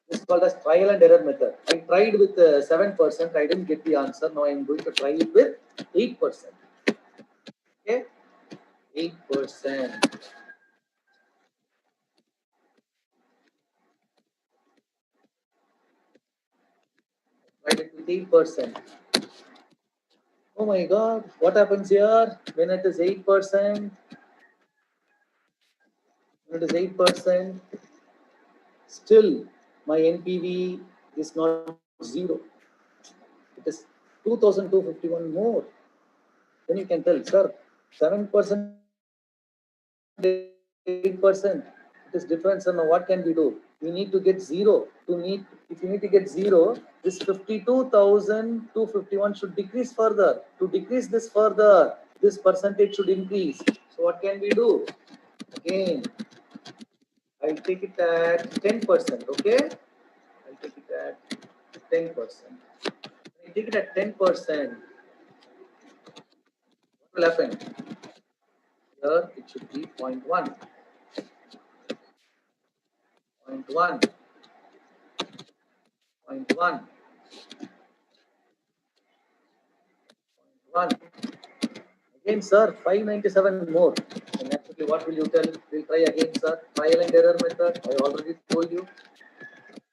This is called as trial and error method. I tried with 7%, I didn't get the answer. Now I'm going to try it with 8%. Okay, 8%. Tried it with 8%. Oh my God, what happens here when it is 8%? When it is 8%, still my NPV is not 0. It is 2,251 more. Then you can tell, sir, 7%, 8%. It is different, sir. Now what can we do? We need to get 0. If you need to get 0, this 52,251 should decrease further. To decrease this further, this percentage should increase. So what can we do? Again, I'll take it at 10%, okay? I'll take it at 10%. I take it at 10%. What will happen? Here it should be 0.1. 0.1. 0.1. 0.1. Again, sir, 597 more. And actually, what will you tell? We'll try again, sir. Trial and error method. I already told you.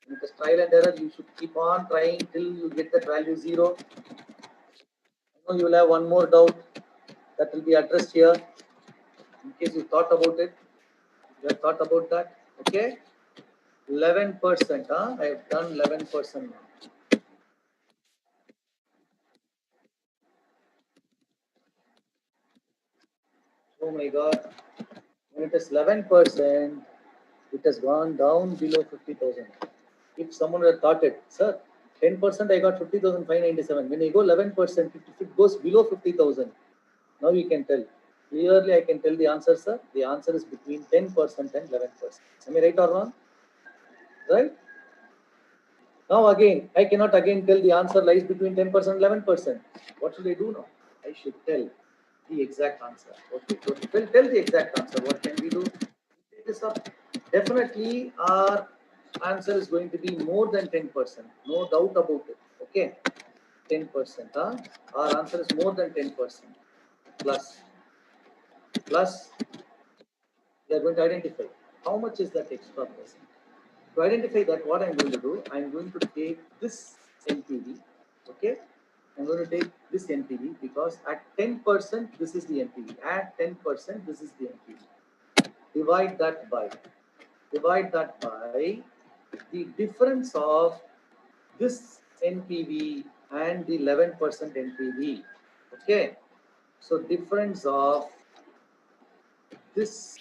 Because trial and error, you should keep on trying till you get that value 0. I know you will have one more doubt that will be addressed here. In case you thought about it, you have thought about that. Okay, 11%. I have done 11% now. Oh my God! When it is 11%, it has gone down below 50,000. If someone had thought it, sir, 10% I got 50,597. When I go 11%, if it goes below 50,000, now you can tell. Clearly I can tell the answer, sir. The answer is between 10% and 11%. Am I right or wrong? Right? Now again, I cannot again tell the answer lies between 10% and 11%. What should I do now? I should tell the exact answer. Okay, so tell the exact answer. What can we do? Take this up. Definitely our answer is going to be more than 10%. No doubt about it. Okay, 10%. Huh? Our answer is more than 10%. Plus, we are going to identify how much is that extra percent. To identify that, what I'm going to do, I'm going to take this NPV. Okay, I'm going to take this NPV because at 10%, this is the NPV. At 10%, this is the NPV. Divide that by the difference of this NPV and the 11% NPV. Okay, so difference of this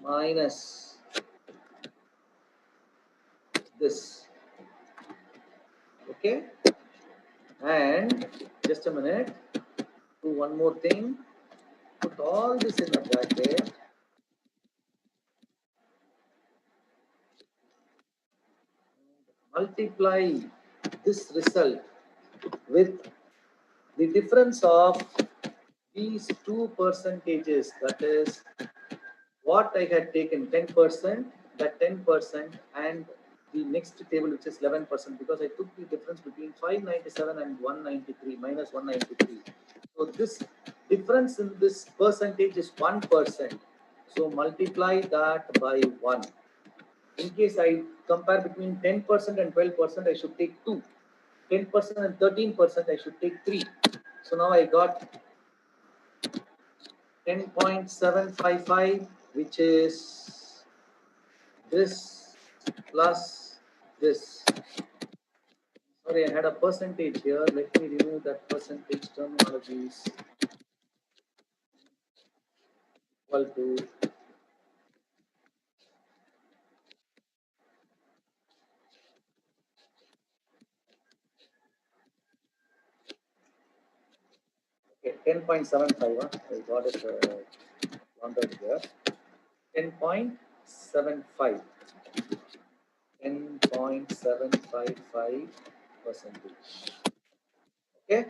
minus this. Okay, and just a minute, do one more thing. Put all this in a bracket. Multiply this result with the difference of these two percentages. That is what I had taken 10%, that 10%, and the next table which is 11%, because I took the difference between 597 and 193 minus 193. So this difference in this percentage is 1%. So multiply that by 1. In case I compare between 10% and 12%, I should take 2. 10% and 13%, I should take 3. So now I got 10.755, which is this plus this. Sorry, I had a percentage here. Let me remove that percentage terminologies. Equal to okay, 10.75. I got it rounded here. 10.75. 10.755%. Okay,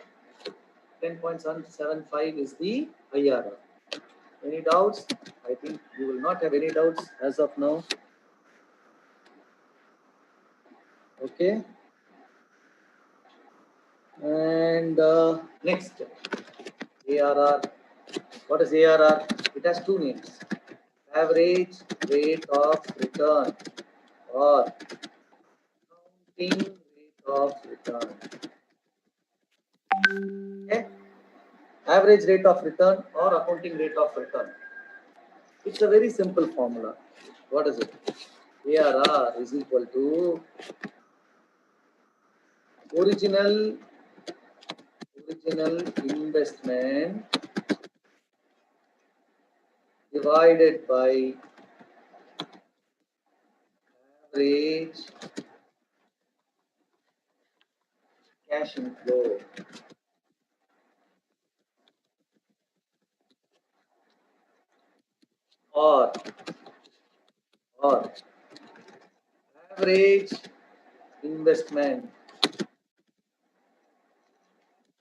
10.775 is the IRR. Any doubts? I think you will not have any doubts as of now. Okay. And next, ARR. What is ARR? It has two names: average rate of return or accounting rate of return. Okay. Average rate of return or accounting rate of return. It's a very simple formula. What is it? ARR is equal to original investment divided by average cash inflow. Or average investment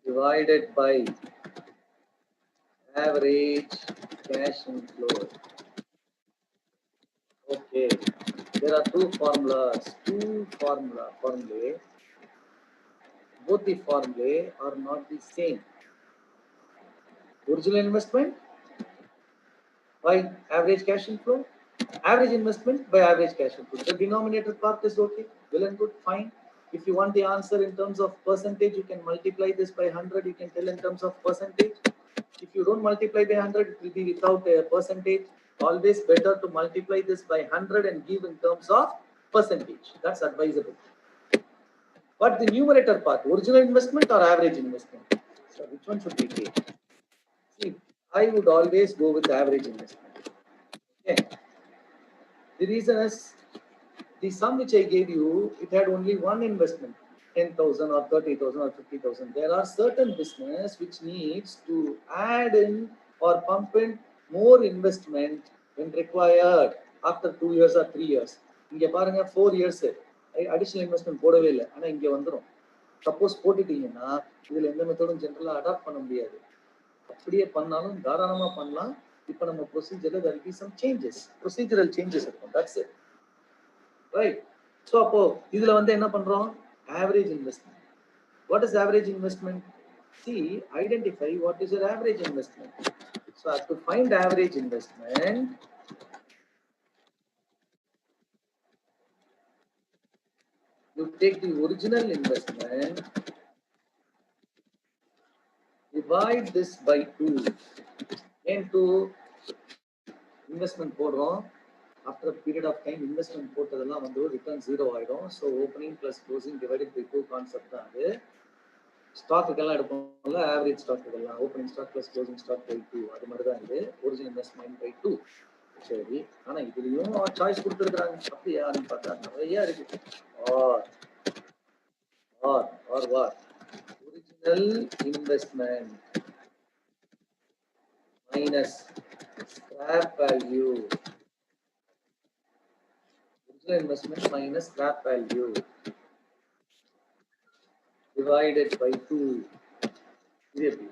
divided by average cash inflow. Okay, there are two formulas, formulae. Both the formulae are not the same. Original investment by average cash inflow, average investment by average cash inflow. The denominator part is okay, well and good, fine. If you want the answer in terms of percentage, you can multiply this by 100. You can tell in terms of percentage. If you don't multiply by 100, it will be without a percentage. Always better to multiply this by 100 and give in terms of percentage. That's advisable. But the numerator part, original investment or average investment? So which one should we take? See, I would always go with average investment. Okay. The reason is The sum which I gave you, it had only one investment, 10,000 or 30,000 or 50,000. There are certain business which needs to add in or pump in more investment when required after 2 years or 3 years. இங்க பாருங்க 4 years additional investment போடவே இல்லை, ஆனா இங்க வந்துடும். Suppose போட்டுட்டீங்கன்னா இதுல எந்த மெத்தடும் ஜெனரலா அடாப்ட் பண்ண முடியாது. அப்படியே பண்ணாலும் தாராளமா பண்ணலாம். இப்போ நம்ம ப்ரொசீஜர்ல there will be some changes, procedural changes இருக்கும். That's it. Right. So அப்போ இதுல வந்து என்ன பண்றோம்? Average investment. What is average investment? See, identify what is your average investment. So to find average investment, you take the original investment, divide this by 2 into investment போடுறோம். After a period of time investment போட்டதெல்லாம் வந்து return 0 ஆயிடும். So opening plus closing divided by 2 concept தான் அது. ஸ்டாக்குக்கெல்லாம் எடுப்போம்ல, average ஸ்டாக்குக்கெல்லாம் opening stock plus closing stock by 2, அது மாதிரி தான் இது. Original investment by 2. சரி, ஆனா இதுலயும் சாய்ஸ் கொடுத்துருக்காங்க. அப்படியான்னு பார்த்தா நிறைய இருக்கு. Or what original investment minus scrap value. Original investment minus scrap value divided by 2. இது எப்படி?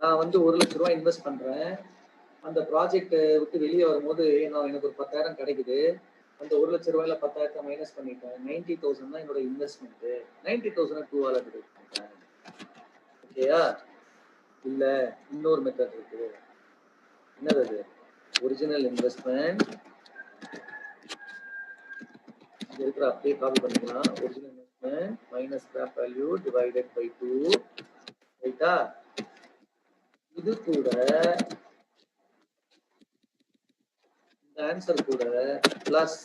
நான் வந்து 1 லட்சம் ரூபாய் இன்வெஸ்ட் பண்றேன். அந்த ப்ராஜெக்ட் விட்டு வெளியே வரும்போது எனக்கு ஒரு 10,000 கிடைக்குது. அந்த 1 லட்சம் ரூபாயில 10,000 மைனஸ் பண்ணிட்டேன். 90,000 தான் என்னோட இன்வெஸ்ட்மெண்ட். 90,000 2ஆல டிவைட் பண்ணிட்டேன். ஓகேயா? இல்ல இன்னொரு மெத்தட் இருக்கு. என்னது அது? ஒரிஜினல் இன்வெஸ்ட்மெண்ட் இருக்கிற அப்படியே காப்பி பண்ணிக்கலாம். Original investment minus scrap value divided by 2. ரைட்டா? இது கூட இந்த ஆன்சர் கூட பிளஸ்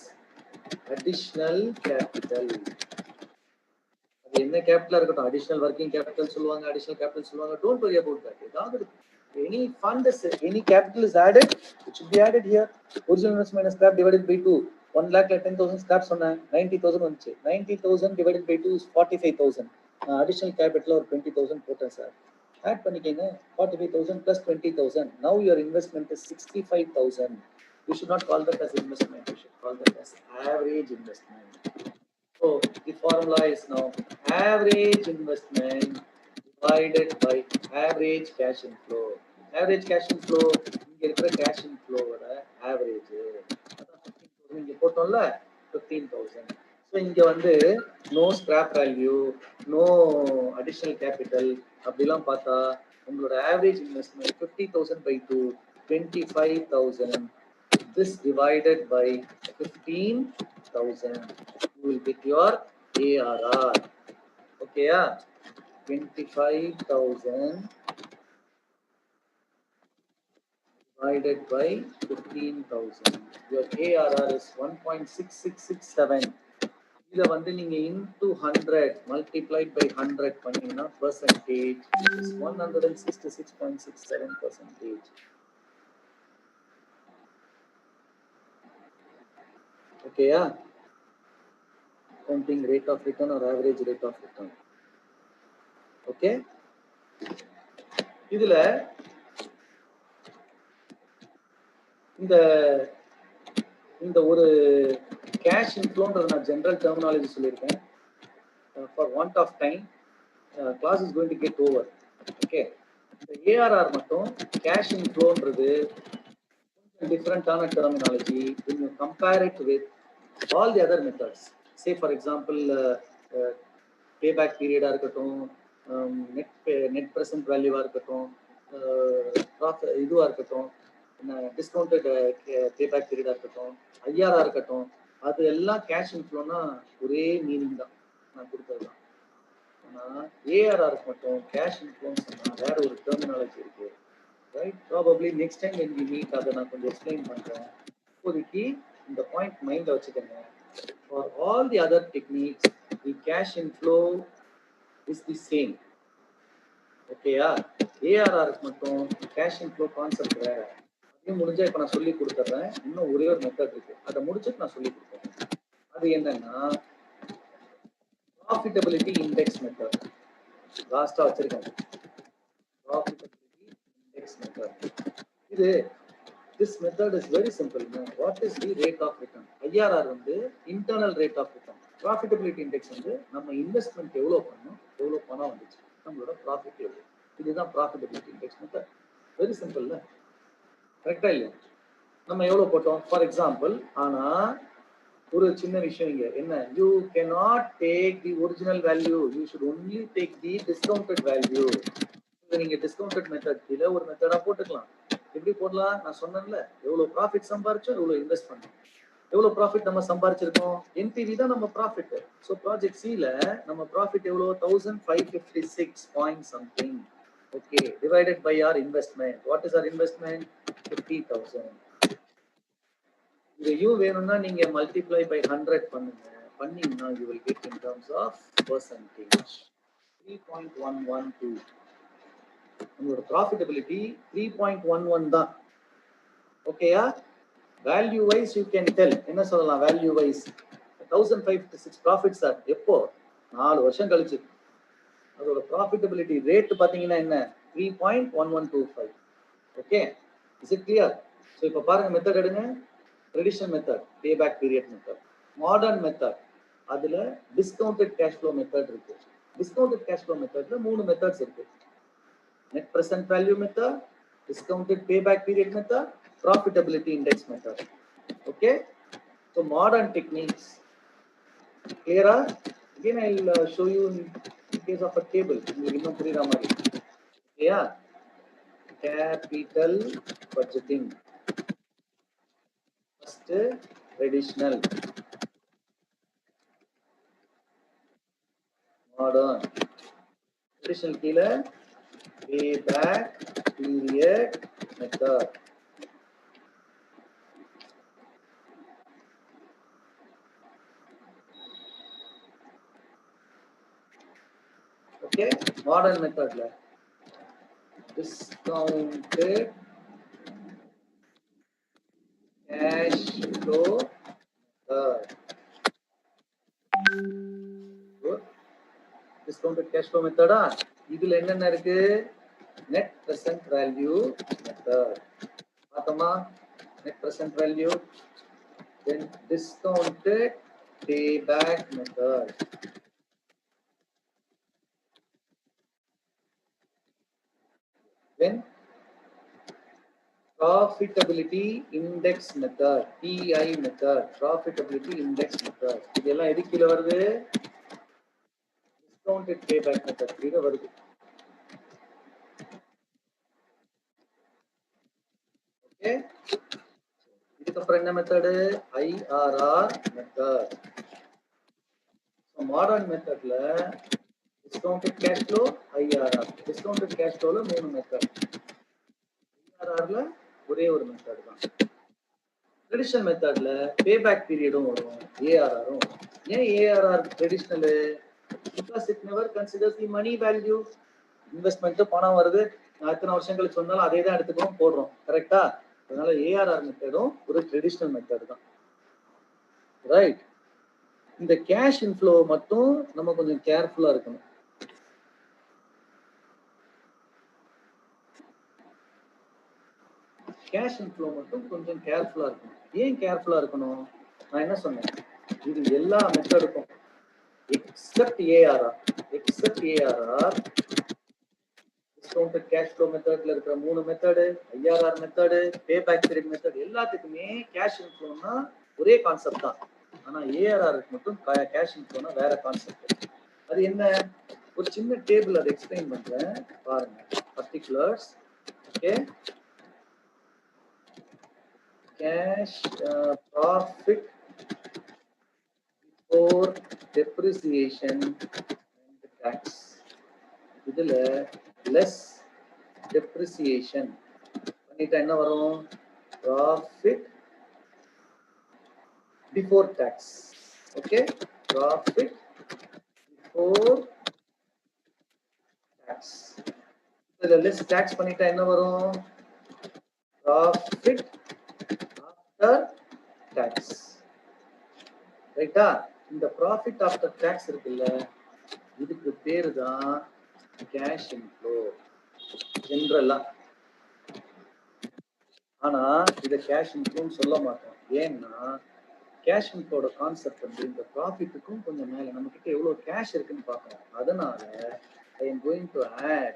அடிஷனல் கேபிட்டல். அது என்ன கேபிட்டலா இருக்கட்டும், அடிஷனல் ஒர்க்கிங் கேபிட்டல் சொல்லுவாங்க, அடிஷனல் கேபிட்டல் சொல்லுவாங்க. Don't worry about that. ஏதாவது any fund is any capital is added, it should be added here. Original investment minus scrap divided by 2. 1 lakh 10,000 scrap சொன்னா 90,000 வந்துச்சு. 90,000 divided by 2 is 45,000. Additional capital or 20,000 போட்டேன் sir. Add பண்ணிக்கங்க. 45,000 plus 20,000. Now your investment is 65,000. You should not call that as investment. You should call that as average investment. So the formula is now average investment divided by average cash inflow. Average cash inflow, இங்க இருக்கிற cash inflow ஓட average. அதான் 15,000 இங்க போட்டோம்ல, 15,000. So இங்க வந்து no scrap value, no additional capital அப்படிலாம் பார்த்தா உங்களோட average investment 50,000 by 2, 25,000. This divided by 15,000, you will get your ARR. Okay, yeah? 25,000 divided by 15,000. Your ARR is 1.6667. இத வந்து நீங்க into 100 multiplied by 100 பண்ணீங்கன்னா percentage is 166.67%. Okay, yeah? Counting rate of return or average rate of return. Okay? இதுல இந்த ஒரு cash இன்ஃப்ளோன்றது நான் general terminology சொல்லியிருக்கேன். For want of time class is going to get over. Okay, இந்த ARR மட்டும் cash இன்ஃப்ளோன்றது டிஃப்ரெண்டான terminology. when you compare it with all the other methods, say for example payback period ஆ இருக்கட்டும், net present வேல்யூவா இருக்கட்டும், இதுவா இருக்கட்டும், discounted பேபேக் பீரியடா இருக்கட்டும், IRR இருக்கட்டும், அது எல்லாம் கேஷ் இன்ஃப்ளோனா ஒரே மீனிங் தான் நான் கொடுத்தது தான். ஆனால் ஏஆர்ஆருக்கு மட்டும் கேஷ் இன்ஃப்ளோன்னு சொன்னா வேற ஒரு டெர்மினாலஜி இருக்கு. Right? Probably next time when we meet அதை நான் கொஞ்சம் எக்ஸ்பிளைன் பண்றேன். இப்போதைக்கு இந்த பாயிண்ட் மைண்ட்ல வச்சுக்கோங்க. For all the other techniques, the cash inflow is the same. ஓகேயா? ஏஆர்ஆருக்கு மட்டும் கேஷ் இன்ஃப்ளோ கான்செப்ட் வேற. அதையும் முடிஞ்சா இப்ப நான் சொல்லி கொடுத்துறேன். இன்னும் ஒரே ஒரு மெத்தட் இருக்கு, அதை முடிச்சுட்டு நான் சொல்லி கொடுத்துறேன். அது என்னன்னா ப்ராஃபிட்டபிலிட்டி இண்டெக்ஸ் மெத்தட். லாஸ்டா வச்சிருக்காங்க ப்ராஃபிட்டபிலிட்டி இண்டெக்ஸ் மெத்தட். இது this method is very simple. What is the rate of return? IRR வந்து internal rate of return. Profitability index வந்து நம்ம இன்வெஸ்ட்மென்ட் எவ்வளவு பண்ணோம், எவ்வளவு பணம் வந்துச்சு, நம்மளோட ப்ராஃபிட் எவ்வளவு. இதுதான் ப்ராஃபிட்டபிலிட்டி இண்டெக்ஸ் மெத்தட். வெரி சிம்பிள்ல, கரெக்டா இல்லையா? நம்ம எவ்வளவு போட்டோம் ஃபார் எக்ஸாம்பிள். ஆனா ஒரு சின்ன விஷயம் இங்க என்ன, you cannot take the original value, you should only take the discounted value. நீங்க டிஸ்கவுண்டட் மெத்தட் கீழ ஒரு மெத்தடா போட்டுக்கலாம். எப்படி போடலாம், நான் சொன்னேன்ல, எவ்வளவு ப்ராஃபிட் சம்பாரிச்சோம், எவ்வளவு இன்வெஸ்ட் பண்ணோம், எவ்வளவு ப்ராஃபிட் நம்ம சம்பாரிச்சிருக்கோம், NPV தான் நம்ம ப்ராஃபிட். சோ ப்ராஜெக்ட் C ல நம்ம ப்ராஃபிட் எவ்வளவு 1556 point something. Okay, divided by our investment. What is our investment? 50,000. இது U வேணும்னா நீங்க மல்டிப்ளை பை 100 பண்ணுங்க. பண்ணீங்கன்னா you will get in terms of percentage 3.112. உங்களோட ப்ராஃபிட்டபிலிட்டி 3.11 தான். ஓகேயா? Value wise you can tell. என்ன சொல்லலாம் வேல்யூ வைஸ்? 1556 profit sir. எப்போ? 4 வருஷம் கழிச்சு. அதோட ப்ராஃபிட்டபிலிட்டி ரேட் பாத்தீங்கன்னா என்ன? 3.1125. Okay, is it clear? So இப்போ பாருங்க, மெத்தட் எடுங்க. Traditional method, pay back period method. Modern method, அதுல டிஸ்கவுண்டட் கேஷ் ஃப்ளோ மெத்தட் இருக்கு. டிஸ்கவுண்டட் கேஷ் ஃப்ளோ மெத்தட்ல 3 மெத்தட்ஸ் இருக்கு. Net present value method, discounted payback period method, profitability index method. Okay, so modern techniques. Clear? Again, I'll show you in case of a table. Yeah, capital budgeting. First, traditional, modern. Traditional killer. Payback period method. Okay, modern method la discounted cash flow method. Good. Discounted cash flow method ah, இதுல என்னென்ன இருக்கு? net present value method. பார்த்தோமா? net present value, then discounted payback method, then profitability index method, PI method, profitability index method. இதெல்லாம் எது கீழ வருது? discounted payback method கீழ வருது. ஓகே, இதுக்கு அப்புறம் என்ன method? IRR method. So modern மெத்தட்ல discounted cash flow, IRR. discounted cash flow ல 3 மெத்தட், IRR ல ஒரே ஒரு மெத்தட் தான். ட்ரெடிஷனல் மெத்தட்ல பேபேக் பீரியடும் வரும், ARR-ம் வரும். ஏன் ARR traditional? because it never considers the money value. Investment பணம் வருது, நான் எத்தனை வருஷம் கழிச்சு சொன்னாலும் அதே தான் எடுத்துக்கிறோம், போடுறோம். கரெக்டா? அதனால ARR மெத்தடும் ஒரு ட்ரெடிஷனல் மெத்தட் தான். ரைட். இந்த கேஷ் இன்ஃப்ளோ மட்டும் நம்ம கொஞ்சம் கேர்ஃபுல்லா இருக்கணும். கேஷ் இன்ஃப்ளோ மட்டும் கொஞ்சம் கேர்ஃபுல்லா இருக்கணும். ஏன் கேர்ஃபுல்லா இருக்கணும்? நான் என்ன சொன்னேன், இது எல்லா மெத்தடுக்கும் except ARR. Except ARR, discounted cash flow மெத்தட்ல இருக்கிற 3 method, IRR method, payback period method, எல்லாத்துக்குமே கேஷ் இன்ஃப்ளோனா ஒரே கான்செப்ட் தான். ஆனா ARRக்கு மட்டும் கேஷ் இன்ஃப்ளோனா வேற கான்செப்ட். அது என்ன? ஒரு சின்ன டேபிள் அதை எக்ஸ்பிளைன் பண்றேன் பாருங்க. Particulars. Okay, cash profit before depreciation and tax. இதுல less depreciation பண்ணிட்டா என்ன வரும்? profit before tax. okay, profit before tax. இதுல less tax பண்ணிட்டா என்ன வரும்? profit after tax. ரைட்டா? இந்த ப்ராஃபிட் ஆஃப்டர் டாக்ஸ் இருக்குல்ல, இதுக்கு பேரு தான் கேஷ் இன்ஃப்ளோ ஜெனரலா. ஆனா இத கேஷ் இன்ஃப்ளோன்னு சொல்ல மாட்டோம். ஏன்னா கேஷ் இன்ஃப்ளோட கான்செப்ட் வந்து இந்த ப்ராஃபிட்டுக்கும் கொஞ்சம் மேல நம்ம கிட்ட எவ்வளவு கேஷ் இருக்குன்னு பார்க்கணும். அதனால I am going to add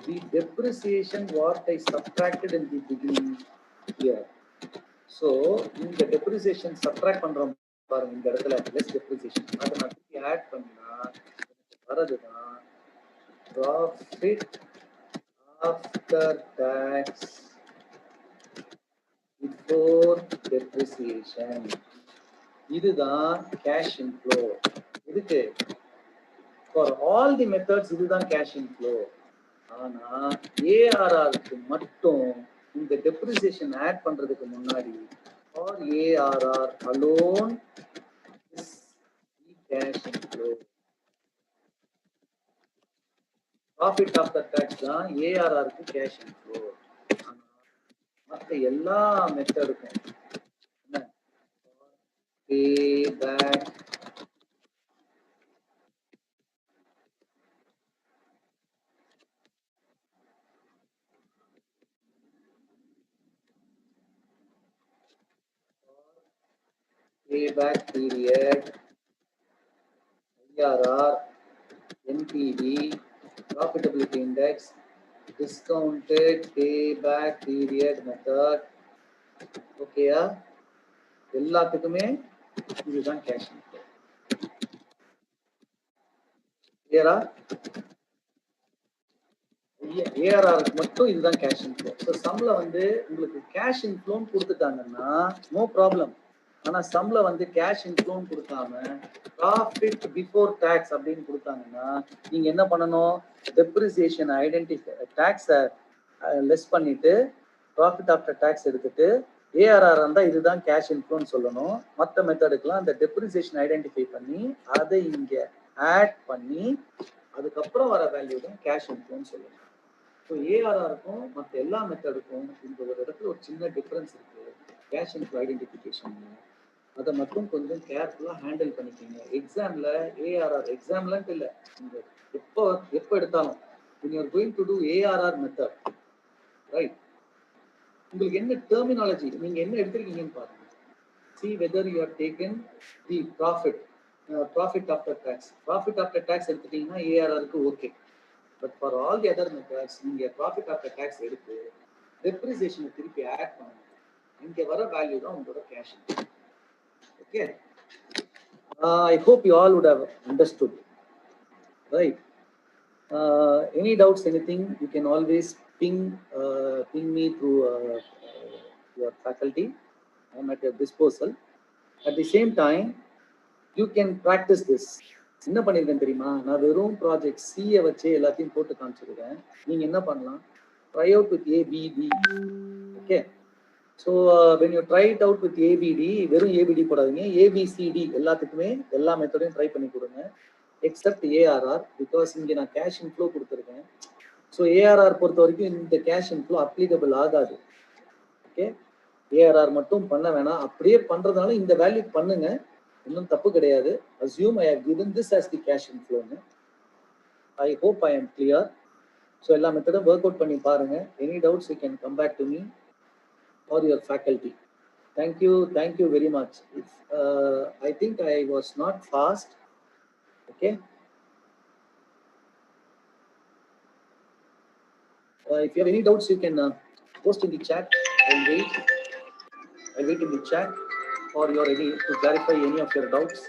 the depreciation what I subtracted in the beginning here. So இந்த depreciation subtract பண்றோம் பாருங்க இந்த இடத்துல less depreciation. அதை நான் திருப்பி ஆட் பண்ணா வரதுதான் profit after tax before depreciation. இதுதான் cash inflow. இதுக்கு for all the methods இதுதான் cash inflow. ஆனா ஏஆர்ஆருக்கு மட்டும் இந்த depreciation ஆட் பண்றதுக்கு முன்னாடி for ARR alone is the cash inflow. Profit after tax தான் ஏஆர்ஆருக்கு cash inflow. ஆனா மற்ற எல்லா மெத்தடுக்கும் என்ன pay back payback period, IRR, NPV, profitability index, discounted payback period method. ஓகேயா? எல்லாத்துக்குமே இதுதான் கேஷ் இன்ஃப்ளோ. கிளியரா? ஏஆர்ஆருக்கு மட்டும் இதுதான் கேஷ் இன்ஃப்ளோ. ஸோ சம்ல வந்து உங்களுக்கு கேஷ் இன்ஃப்ளோன்னு கொடுத்துட்டாங்கன்னா நோ ப்ராப்ளம். ஆனா சம்ல வந்து கேஷ் இன்ஃப்ளோன்னு கொடுக்காம ப்ராஃபிட் பிஃபோர் டாக்ஸ் அப்படின்னு கொடுத்தாங்கன்னா நீங்க என்ன பண்ணணும்? டெப்ரிசியேஷன் ஐடென்டிஃபை டாக்ஸை லெஸ் பண்ணிட்டு ப்ராஃபிட் ஆஃப்டர் டாக்ஸ் எடுத்துட்டு ஏஆர்ஆர் இருந்தா இதுதான் கேஷ் இன்ஃப்ளோன்னு சொல்லணும். மற்ற மெத்தடுக்கெல்லாம் அந்த டெப்ரிசியேஷன் ஐடென்டிஃபை பண்ணி அதை இங்க ஆட் பண்ணி அதுக்கப்புறம் வர வேல்யூ தான் கேஷ் இன்ஃப்ளோன்னு சொல்லணும். ஸோ ஏஆர்ஆருக்கும் மற்ற எல்லா மெத்தடுக்கும் இந்த ஒரு இடத்துல ஒரு சின்ன டிஃபரன்ஸ் இருக்கு கேஷ் இன்ஃப்ளோ ஐடென்டிஃபிகேஷன்ல. அதை மட்டும் கொஞ்சம் கேர்ஃபுல்லாக ஹேண்டில் பண்ணிக்கோங்க. எக்ஸாம்ல ஏஆர்ஆர் எக்ஸாம்லன்ட்டு இல்லை, நீங்க எப்போ எடுத்தாலும் when you are going to do ARR method, right? உங்களுக்கு என்ன டெர்மினாலஜி நீங்க என்ன எடுத்திருக்கீங்கன்னு பாருங்க. See whether you have taken the profit after tax. Profit after tax எடுத்துட்டீங்கன்னா ஏஆர்ஆருக்கு okay. But for all the other methods, நீங்க profit after tax எடுத்து depreciation திருப்பி add பண்ணுங்க. இங்க வர வேல்யூ தான் உங்களோட cash. Okay, I hope you all would have understood, right? Any doubts, anything, you can always ping me through your faculty. I am at your disposal. At the same time, you can practice this. என்ன பண்ணிருக்கேன் தெரியுமா? நான் வெறும் project சியை வச்சு எல்லாத்தையும் போட்டு காமிச்சிருக்கேன். நீங்க என்ன பண்ணலாம்? Try out with ABT. Okay, so when you try it out with ABT, வெறும் ஏபிடி போடாதீங்க, ஏபிசிடி எல்லாத்துக்குமே எல்லா மெத்தடையும் ட்ரை பண்ணி கொடுங்க எக்ஸப்ட் ஏஆர்ஆர். பிகாஸ் இங்கே நான் கேஷ் இன்ஃப்ளோ கொடுத்துருக்கேன். ஸோ ஏஆர்ஆர் பொறுத்த வரைக்கும் இந்த கேஷ் இன்ஃப்ளோ அப்ளிகபிள் ஆகாது. ஓகே, ஏஆர்ஆர் மட்டும் பண்ண வேணாம். அப்படியே பண்றதுனால இந்த வேல்யூ பண்ணுங்க, இன்னும் தப்பு கிடையாது. Assume I have given this as the cash inflow. I hope I am clear. So எல்லா மெத்தடும் ஒர்க் அவுட் பண்ணி பாருங்க. Any doubts you can come back to me or your faculty. Thank you very much. I think I was not fast. Okay, if you have any doubts you can post in the chat. I'll wait in the chat or you are ready to clarify any of your doubts.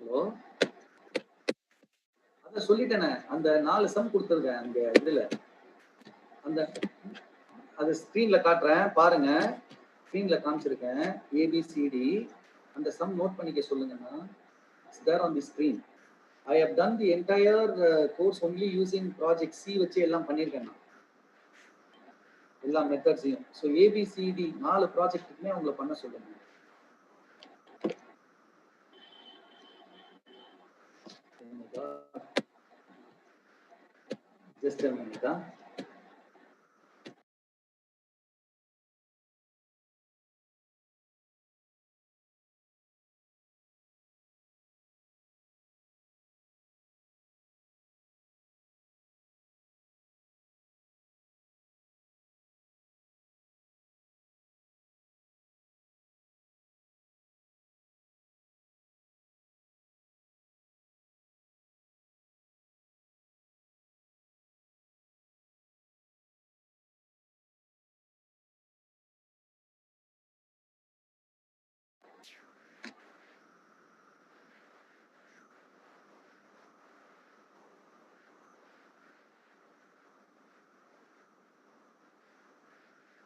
Hello, அத சொல்லிட்டேனே, அந்த 4 some கொடுத்துருக்கேன் அங்க இதுல. அந்த அது ஸ்கிரீன்ல காட்டுறேன் பாருங்க. ஸ்கிரீன்ல காமிச்சிருக்கேன் ஏபிசிடி. அந்த சம் நோட் பண்ணிக்க சொல்லுங்கன்னா it's there on the screen. I have done the entire course only using project C வச்சு எல்லாம் பண்ணியிருக்கேன் நான். எல்லா மெத்தட்ஸையும். ஸோ ஏபிசிடி 4 ப்ராஜெக்ட்டுக்குமே அவங்கள பண்ண சொல்லுங்க. Just a minute.